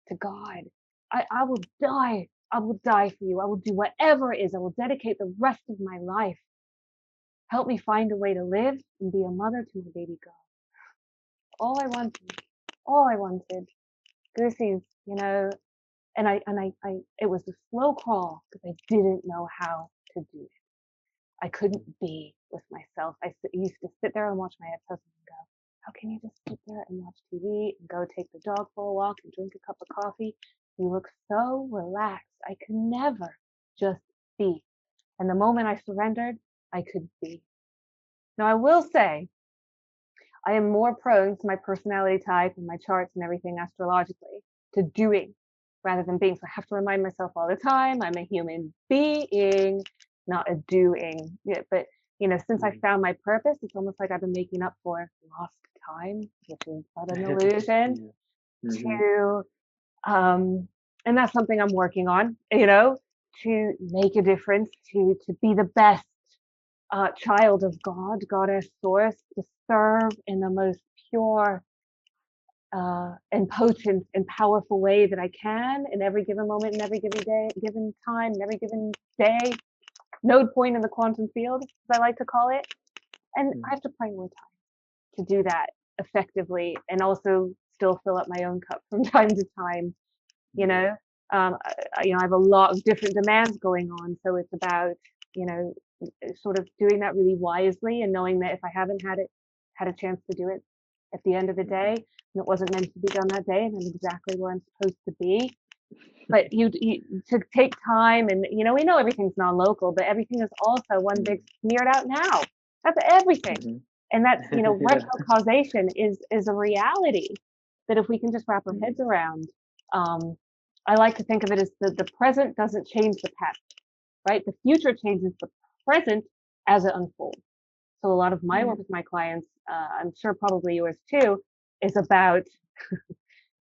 Speaker 1: to God. I will die. I will die for you. I will do whatever it is. I will dedicate the rest of my life. Help me find a way to live and be a mother to my baby girl. All I wanted. Goosies, and I, it was a slow crawl because I didn't know how to do it. I couldn't be with myself. I used to sit there and watch my ex-husband and go, how can you just sit there and watch TV and go take the dog for a walk and drink a cup of coffee? You look so relaxed. I could never just be. And the moment I surrendered, I could be. Now, I will say, I am more prone to my personality type and my charts and everything astrologically to doing rather than being. So I have to remind myself all the time, I'm a human being, not a doing. Yeah, but since I found my purpose, it's almost like I've been making up for lost time, which is but an illusion. To and that's something I'm working on, to make a difference, to be the best child of God, Goddess, Source, to serve in the most pure and potent and powerful way that I can in every given moment, in every given time, in every given day, node point in the quantum field, as I like to call it. And I have to prioritize to do that effectively and also still fill up my own cup from time to time. I have a lot of different demands going on, so it's about sort of doing that really wisely and knowing that if I haven't had a chance to do it at the end of the day, and it wasn't meant to be done that day, and I'm exactly where I'm supposed to be. But you to take time, and we know everything's non-local, but everything is also one big smeared out now. That's everything, and that's retro causation is a reality that if we can just wrap our heads around. I like to think of it as the present doesn't change the past, right? The future changes the present as it unfolds. So a lot of my work with my clients, I'm sure probably yours too, is about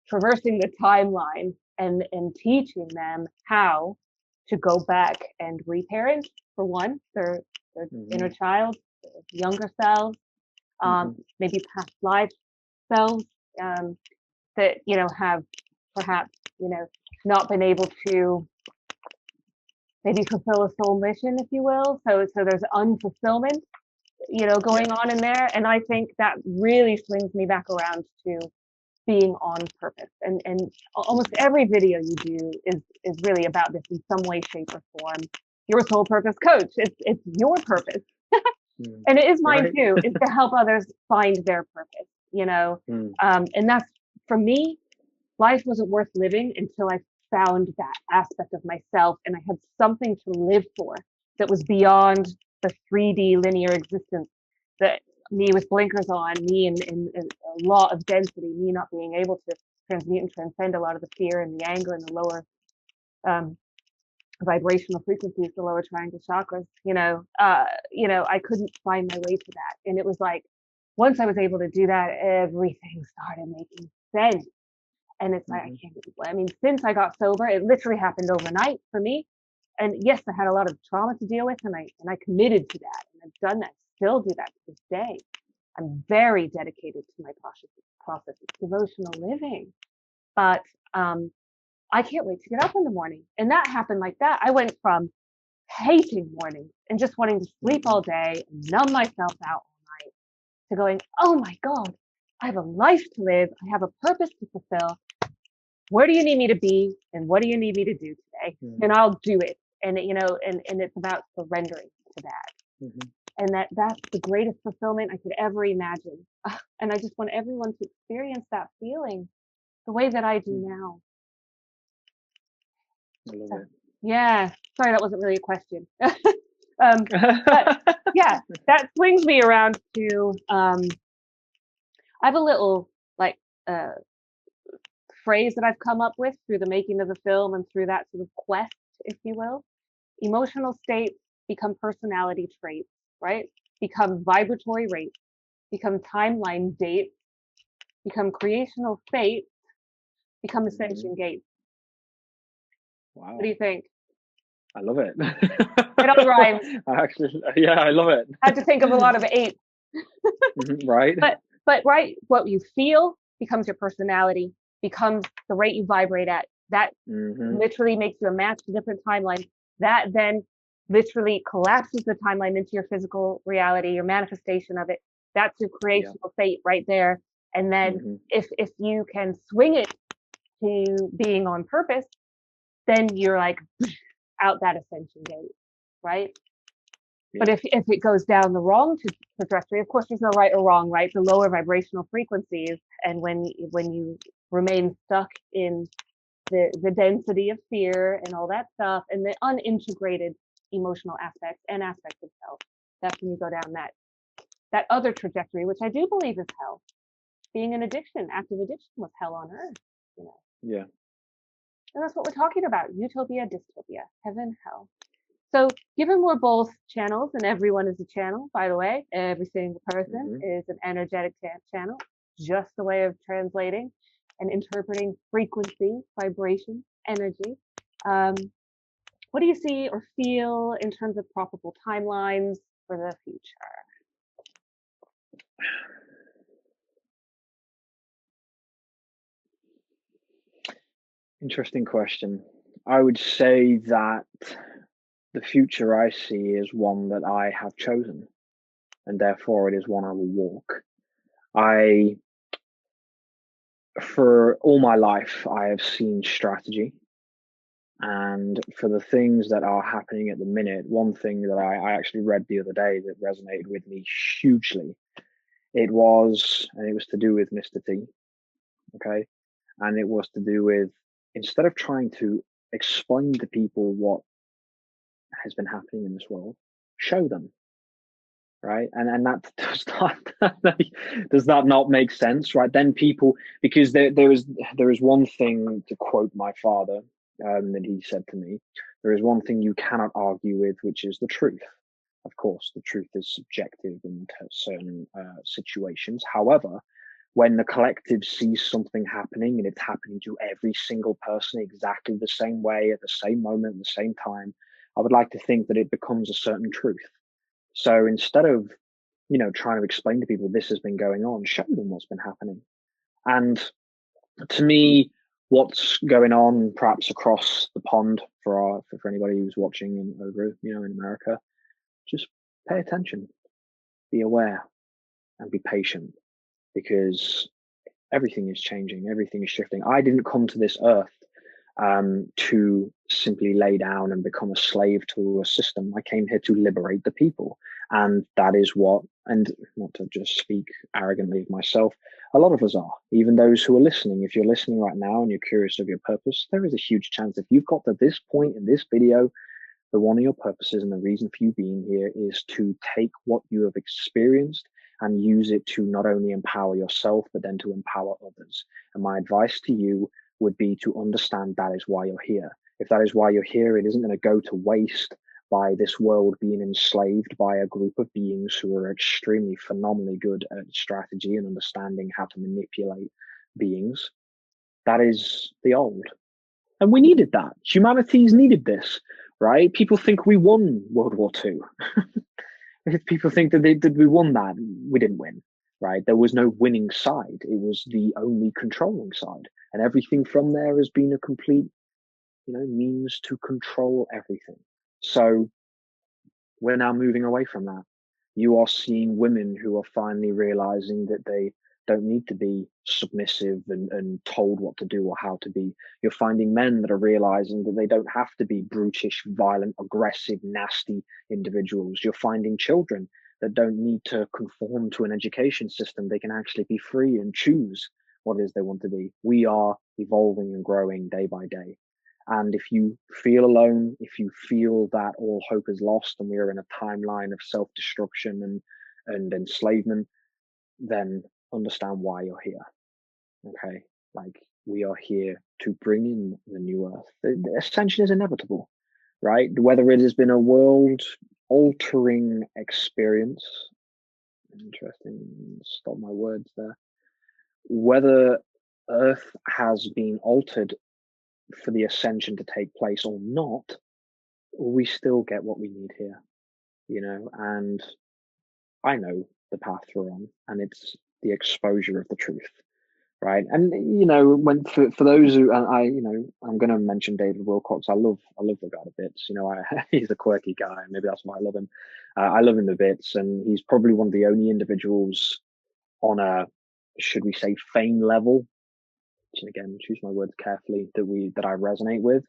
Speaker 1: traversing the timeline and teaching them how to go back and reparent, for one, their inner child, their younger selves, maybe past life selves that have perhaps not been able to maybe fulfill a soul mission, if you will. So there's unfulfillment, going on in there. And I think that really swings me back around to being on purpose. And almost every video you do is really about this in some way, shape, or form. You're a soul purpose coach. It's your purpose. And it is mine too, is to help others find their purpose, and that's, for me, life wasn't worth living until I found that aspect of myself and I had something to live for that was beyond the 3D linear existence, that me with blinkers on, me in a lot of density, me not being able to transmute and transcend a lot of the fear and the anger and the lower vibrational frequencies, the lower triangle chakras, I couldn't find my way to that. And it was like, once I was able to do that, everything started making sense. And it's like, I can't believe it. I mean, since I got sober, it literally happened overnight for me. And yes, I had a lot of trauma to deal with, and I committed to that, and I've done that, still do that to this day. I'm very dedicated to my process. It's devotional living, but I can't wait to get up in the morning. And that happened like that. I went from hating mornings and just wanting to sleep all day and numb myself out all night to going, oh my God, I have a life to live. I have a purpose to fulfill. Where do you need me to be? And what do you need me to do today? And I'll do it. And, you know, and it's about surrendering to that. And that's the greatest fulfillment I could ever imagine. And I just want everyone to experience that feeling the way that I do now.
Speaker 2: I love it.
Speaker 1: Yeah, sorry, that wasn't really a question. But yeah, that swings me around to, I have a little like phrase that I've come up with through the making of the film and through that sort of quest, if you will. Emotional states become personality traits, right? Become vibratory rates, become timeline dates, become creational fates, become ascension gates.
Speaker 2: Wow.
Speaker 1: What do you think?
Speaker 2: I love it.
Speaker 1: It all rhymes.
Speaker 2: Actually, yeah, I love it.
Speaker 1: I had to think of a lot of eights.
Speaker 2: Right.
Speaker 1: But right, what you feel becomes your personality, becomes the rate you vibrate at. That literally makes you a match to different timelines. That then literally collapses the timeline into your physical reality, your manifestation of it. That's your creational fate right there. And then if you can swing it to being on purpose, then you're like out that ascension gate, right? But if it goes down the wrong trajectory, of course, there's no right or wrong, right? The lower vibrational frequencies, and when you remain stuck in the density of fear and all that stuff, and the unintegrated emotional aspects and aspects of self, that's when you go down that other trajectory, which I do believe is hell. Being an addiction, active addiction, was hell on earth, you know.
Speaker 2: Yeah.
Speaker 1: And that's what we're talking about: utopia, dystopia, heaven, hell. So given we're both channels, and everyone is a channel, by the way, every single person is an energetic channel, just a way of translating and interpreting frequency, vibration, energy. What do you see or feel in terms of probable timelines for the future?
Speaker 2: Interesting question. I would say that the future I see is one that I have chosen, and therefore it is one I will walk. For all my life, I have seen strategy. And for the things that are happening at the minute, one thing that I actually read the other day that resonated with me hugely, it was to do with Mr. T. Okay. And it was to do with, instead of trying to explain to people what has been happening in this world, show them. Right. And that does that not make sense? Right. Then people, because there is one thing, to quote my father, that he said to me, there is one thing you cannot argue with, which is the truth. Of course, the truth is subjective in certain situations. However, when the collective sees something happening and it's happening to every single person exactly the same way at the same moment, at the same time, I would like to think that it becomes a certain truth. So instead of, trying to explain to people this has been going on, show them what's been happening. And to me, what's going on perhaps across the pond for anybody who's watching over, in America, just pay attention, be aware, and be patient, because everything is changing, everything is shifting. I didn't come to this earth to simply lay down and become a slave to a system. I came here to liberate the people. And that is what, and not to just speak arrogantly of myself, a lot of us are. Even those who are listening, if you're listening right now and you're curious of your purpose, there is a huge chance if you've got to this point in this video, that one of your purposes and the reason for you being here is to take what you have experienced and use it to not only empower yourself, but then to empower others. And my advice to you would be to understand that is why you're here. If that is why you're here, it isn't going to go to waste by this world being enslaved by a group of beings who are extremely phenomenally good at strategy and understanding how to manipulate beings. That is the old. And we needed that. Humanity's needed this, right? People think we won World War II. If people think that we won that, we didn't win, right? There was no winning side. It was the only controlling side. And everything from there has been a complete, means to control everything. So we're now moving away from that. You are seeing women who are finally realizing that they don't need to be submissive and told what to do or how to be. You're finding men that are realizing that they don't have to be brutish, violent, aggressive, nasty individuals. You're finding children that don't need to conform to an education system. They can actually be free and choose what it is they want to be. We are evolving and growing day by day. And if you feel alone, if you feel that all hope is lost and we are in a timeline of self-destruction and enslavement, then understand why you're here. Okay. Like, we are here to bring in the new earth. The ascension is inevitable, right? Whether it has been a world altering experience, interesting, stop my words there, whether earth has been altered for the ascension to take place or not, we still get what we need here, and I know the path we're on, and it's the exposure of the truth, right? And when for those who, and I'm going to mention David Wilcox. I love the guy to bits. He's a quirky guy, maybe that's why I love him. I love him to bits, and he's probably one of the only individuals on a, should we say, fame level. And again, choose my words carefully, that I resonate with.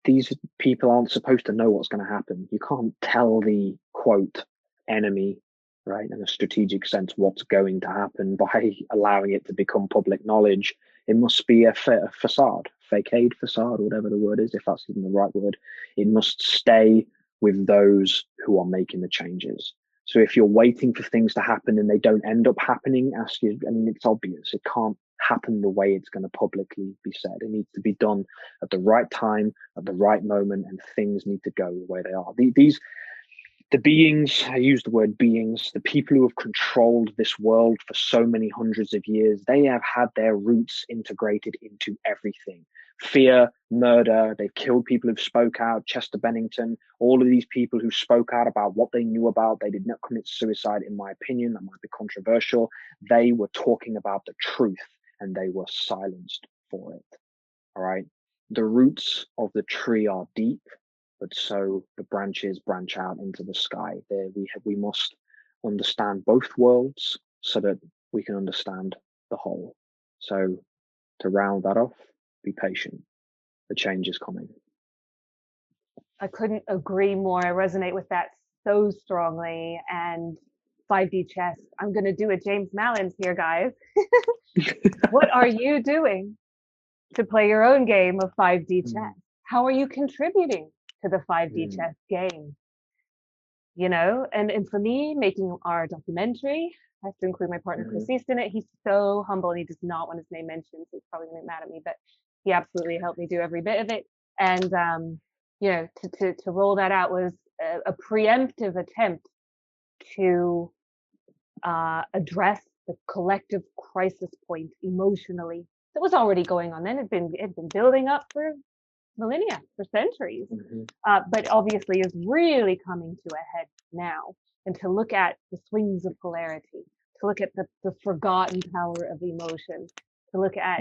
Speaker 2: These people aren't supposed to know what's going to happen. You can't tell the quote enemy, right, in a strategic sense, what's going to happen by allowing it to become public knowledge. It must be a facade, facade, facade, whatever the word is, if that's even the right word. It must stay with those who are making the changes. So if you're waiting for things to happen and they don't end up happening, it's obvious. It can't happen the way it's going to publicly be said. It needs to be done at the right time, at the right moment, and things need to go the way they are. The beings, I use the word beings, the people who have controlled this world for so many hundreds of years, they have had their roots integrated into everything. Fear, murder, they've killed people who've spoke out, Chester Bennington, all of these people who spoke out about what they knew about. They did not commit suicide, in my opinion. That might be controversial. They were talking about the truth and they were silenced for it. All right. The roots of the tree are deep, but so the branches branch out into the sky. There we must understand both worlds so that we can understand the whole. So to round that off, be patient. The change is coming.
Speaker 1: I couldn't agree more. I resonate with that so strongly. And 5D chess, I'm going to do a James Malins here, guys. What are you doing to play your own game of 5D chess? How are you contributing to the 5D chess game? And for me, making our documentary, I have to include my partner Chris East in it. He's so humble and he does not want his name mentioned, so he's probably gonna get mad at me, but he absolutely helped me do every bit of it. And to roll that out was a preemptive attempt to address the collective crisis point emotionally that was already going on then. It had been building up for millennia, for centuries, but obviously is really coming to a head now. And to look at the swings of polarity, to look at the forgotten power of emotion, to look at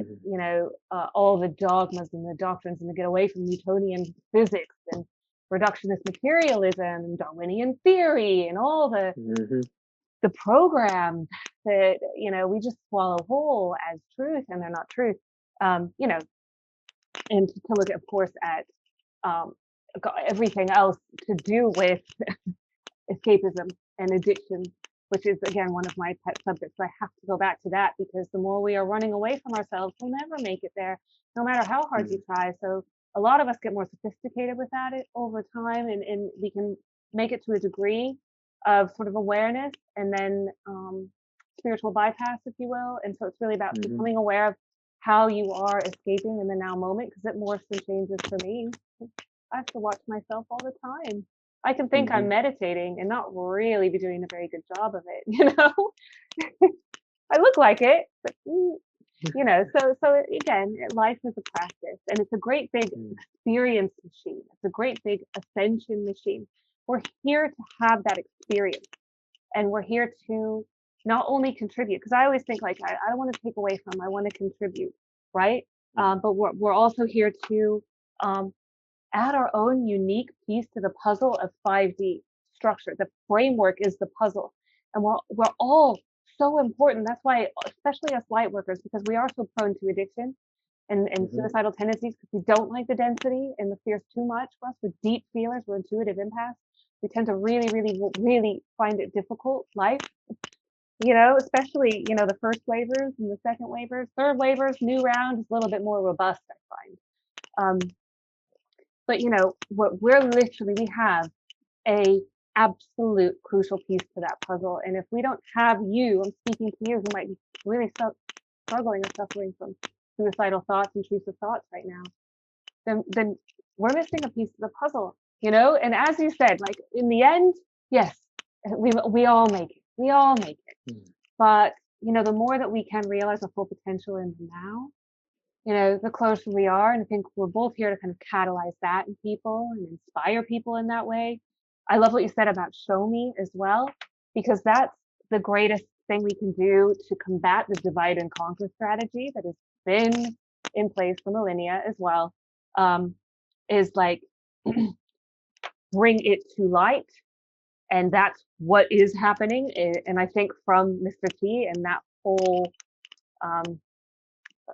Speaker 1: all the dogmas and the doctrines, and to get away from Newtonian physics and reductionist materialism and Darwinian theory and all the programs that we just swallow whole as truth, and they're not truth. And to look, of course, at everything else to do with escapism and addiction, which is, again, one of my pet subjects. So I have to go back to that, because the more we are running away from ourselves, we'll never make it there, no matter how hard you try. So a lot of us get more sophisticated with that over time, and we can make it to a degree of sort of awareness and then spiritual bypass, if you will. And so it's really about becoming aware of how you are escaping in the now moment, because it morphs and changes for me. I have to watch myself all the time. I can think I'm meditating and not really be doing a very good job of it, I look like it, but So again, life is a practice, and it's a great big experience machine. It's a great big ascension machine. We're here to have that experience, and we're here to not only contribute, because I always think like I don't want to take away from, I want to contribute, right? But we're also here to add our own unique piece to the puzzle of 5D structure. The framework is the puzzle, and we're all so important. That's why, especially us light workers, because we are so prone to addiction and suicidal tendencies, because we don't like the density and the fear's too much for us. We're deep feelers, we're intuitive empaths. We tend to really, really, really find it difficult life, especially, the first waivers and the second waivers. Third waivers, new round is a little bit more robust, I find. But we have a absolute crucial piece to that puzzle. And if we don't have you, I'm speaking to you who might be really struggling or suffering from suicidal thoughts, intrusive thoughts right now, then we're missing a piece of the puzzle, And as you said, like in the end, yes, we all make it. We all make it. But, the more that we can realize our full potential in the now, the closer we are. And I think we're both here to kind of catalyze that in people and inspire people in that way. I love what you said about show me as well, because that's the greatest thing we can do to combat the divide and conquer strategy that has been in place for millennia as well, is like bring it to light. And that's what is happening. And I think from Mr. T and that whole,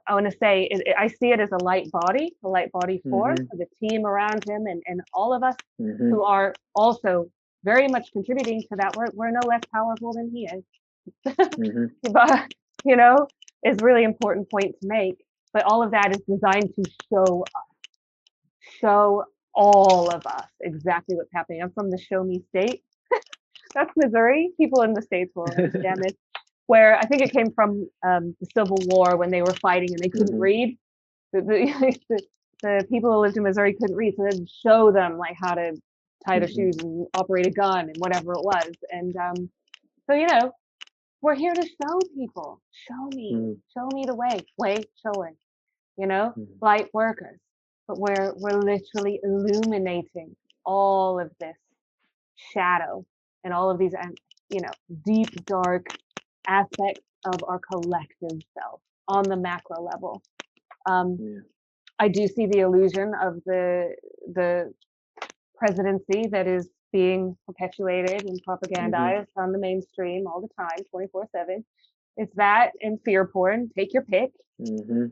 Speaker 1: I want to say, I see it as a light body force, the team around him, and all of us who are also very much contributing to that. We're no less powerful than he is. But, is really important point to make. But all of that is designed to show all of us exactly what's happening. I'm from the show me state. That's Missouri. People in the States will understand this. Where I think it came from the Civil War when they were fighting and they couldn't read. The people who lived in Missouri couldn't read, so they'd show them like how to tie their shoes and operate a gun and whatever it was. And so we're here to show people, show me the way showing, light workers. But we're literally illuminating all of this shadow and all of these, deep dark aspects of our collective self on the macro level. I do see the illusion of the presidency that is being perpetuated and propagandized on the mainstream all the time, 24/7. It's that and fear porn. Take your pick.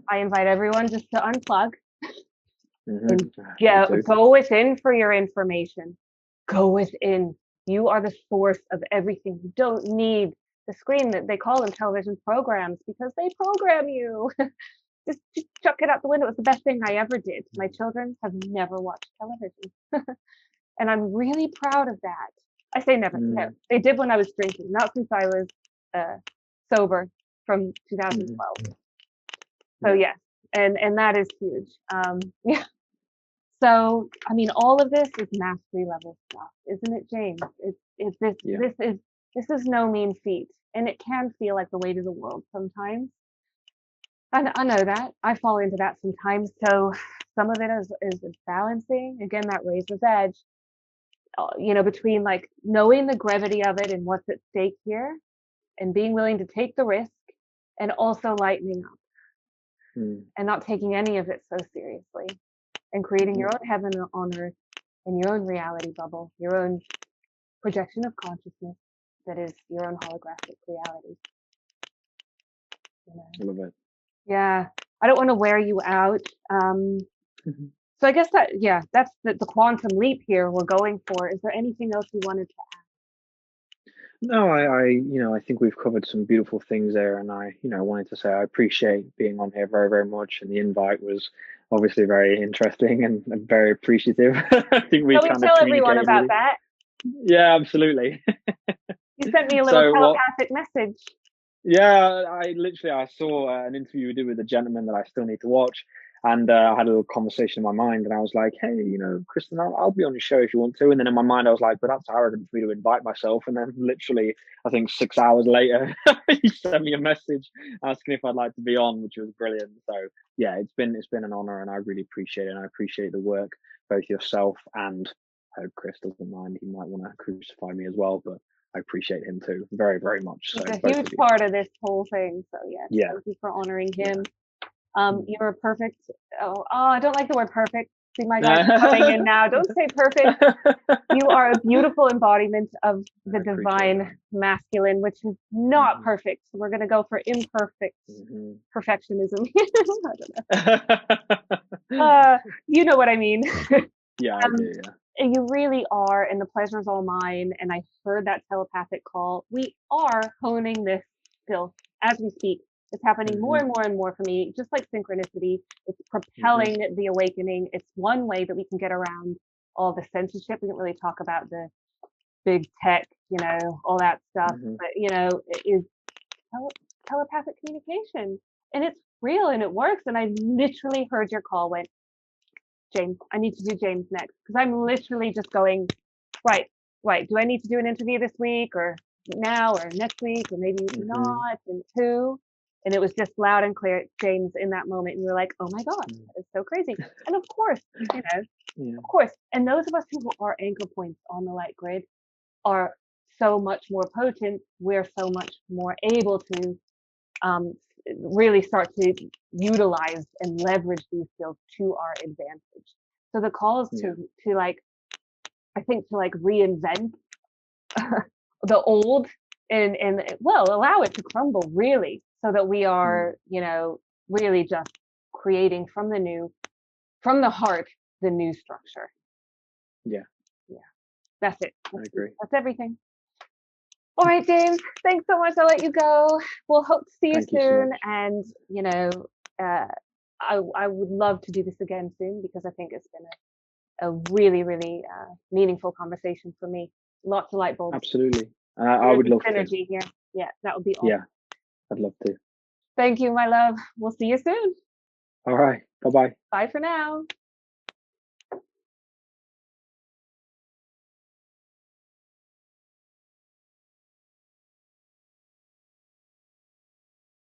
Speaker 1: I invite everyone just to unplug and go within for your information. Go within. You are the source of everything. You don't need the screen that they call them television programs, because they program you. just chuck it out the window. It's the best thing I ever did. My children have never watched television. And I'm really proud of that. I say never. No, they did when I was drinking, not since I was sober from 2012. So yes, and that is huge. Yeah. So I mean, all of this is mastery level stuff, isn't it, James? This is no mean feat, and it can feel like the weight of the world sometimes. And I know that I fall into that sometimes. So some of it is balancing again that razor's edge, between like knowing the gravity of it and what's at stake here, and being willing to take the risk, and also lightening up and not taking any of it so seriously, and creating your own heaven on earth and your own reality bubble, your own projection of consciousness that is your own holographic reality.
Speaker 2: I love it.
Speaker 1: Yeah, I don't want to wear you out. So I guess that's the quantum leap here we're going for. Is there anything else you wanted to add?
Speaker 2: No, I think we've covered some beautiful things there, and I wanted to say I appreciate being on here very, very much, and the invite was obviously very interesting and very appreciative. I think we kind
Speaker 1: tell
Speaker 2: of
Speaker 1: everyone about
Speaker 2: really.
Speaker 1: that.
Speaker 2: Yeah, absolutely.
Speaker 1: You sent me a little telepathic message.
Speaker 2: Yeah, I saw an interview we did with a gentleman that I still need to watch, And I had a little conversation in my mind, and I was like, hey, you know, Kristen, I'll be on your show if you want to. And then in my mind, I was like, but that's arrogant for me to invite myself. And then literally, I think 6 hours later, he sent me a message asking if I'd like to be on, which was brilliant. So yeah, it's been an honor, and I really appreciate it. And I appreciate the work, both yourself and I hope Chris doesn't mind. He might want to crucify me as well, but I appreciate him too, very, very much. So
Speaker 1: It's a huge part of this whole thing. So yes,
Speaker 2: yeah,
Speaker 1: thank you for honoring him.
Speaker 2: yeah.
Speaker 1: You're perfect. Oh, I don't like the word perfect. See my guys coming in now. Don't say perfect. You are a beautiful embodiment of the divine masculine, which is not perfect. So we're going to go for imperfect perfectionism. I don't know. You know what I mean.
Speaker 2: Yeah, I do. Yeah.
Speaker 1: You really are, and the pleasure is all mine. And I heard that telepathic call. We are honing this skill as we speak. It's happening more and more and more for me, just like synchronicity. It's propelling the awakening. It's one way that we can get around all the censorship. We didn't really talk about the big tech, you know, all that stuff. But, you know, it is telepathic communication. And it's real and it works. And I literally heard your call went, James, I need to do James next. Because I'm literally just going, right, do I need to do an interview this week or now or next week or maybe not, and who? And it was just loud and clear, James, in that moment. And you were like, oh my God, that is so crazy. And of course, you know, of course. And those of us who are anchor points on the light grid are so much more potent. We're so much more able to really start to utilize and leverage these skills to our advantage. So the calls to like, I think to like reinvent the old and well, allow it to crumble really, so that we are, you know, really just creating from the new, from the heart, the new structure.
Speaker 2: Yeah.
Speaker 1: That's it.
Speaker 2: I agree.
Speaker 1: That's everything. All right, James, thanks so much. I'll let you go. We'll hope to see you soon. And, you know, I would love to do this again soon, because I think it's been a really, really meaningful conversation for me. Lots of light bulbs.
Speaker 2: Absolutely. I would love
Speaker 1: synergy here. Yeah, that would be awesome.
Speaker 2: Yeah, I'd love to.
Speaker 1: Thank you, my love. We'll see you soon.
Speaker 2: All right. Bye-bye.
Speaker 1: Bye for now.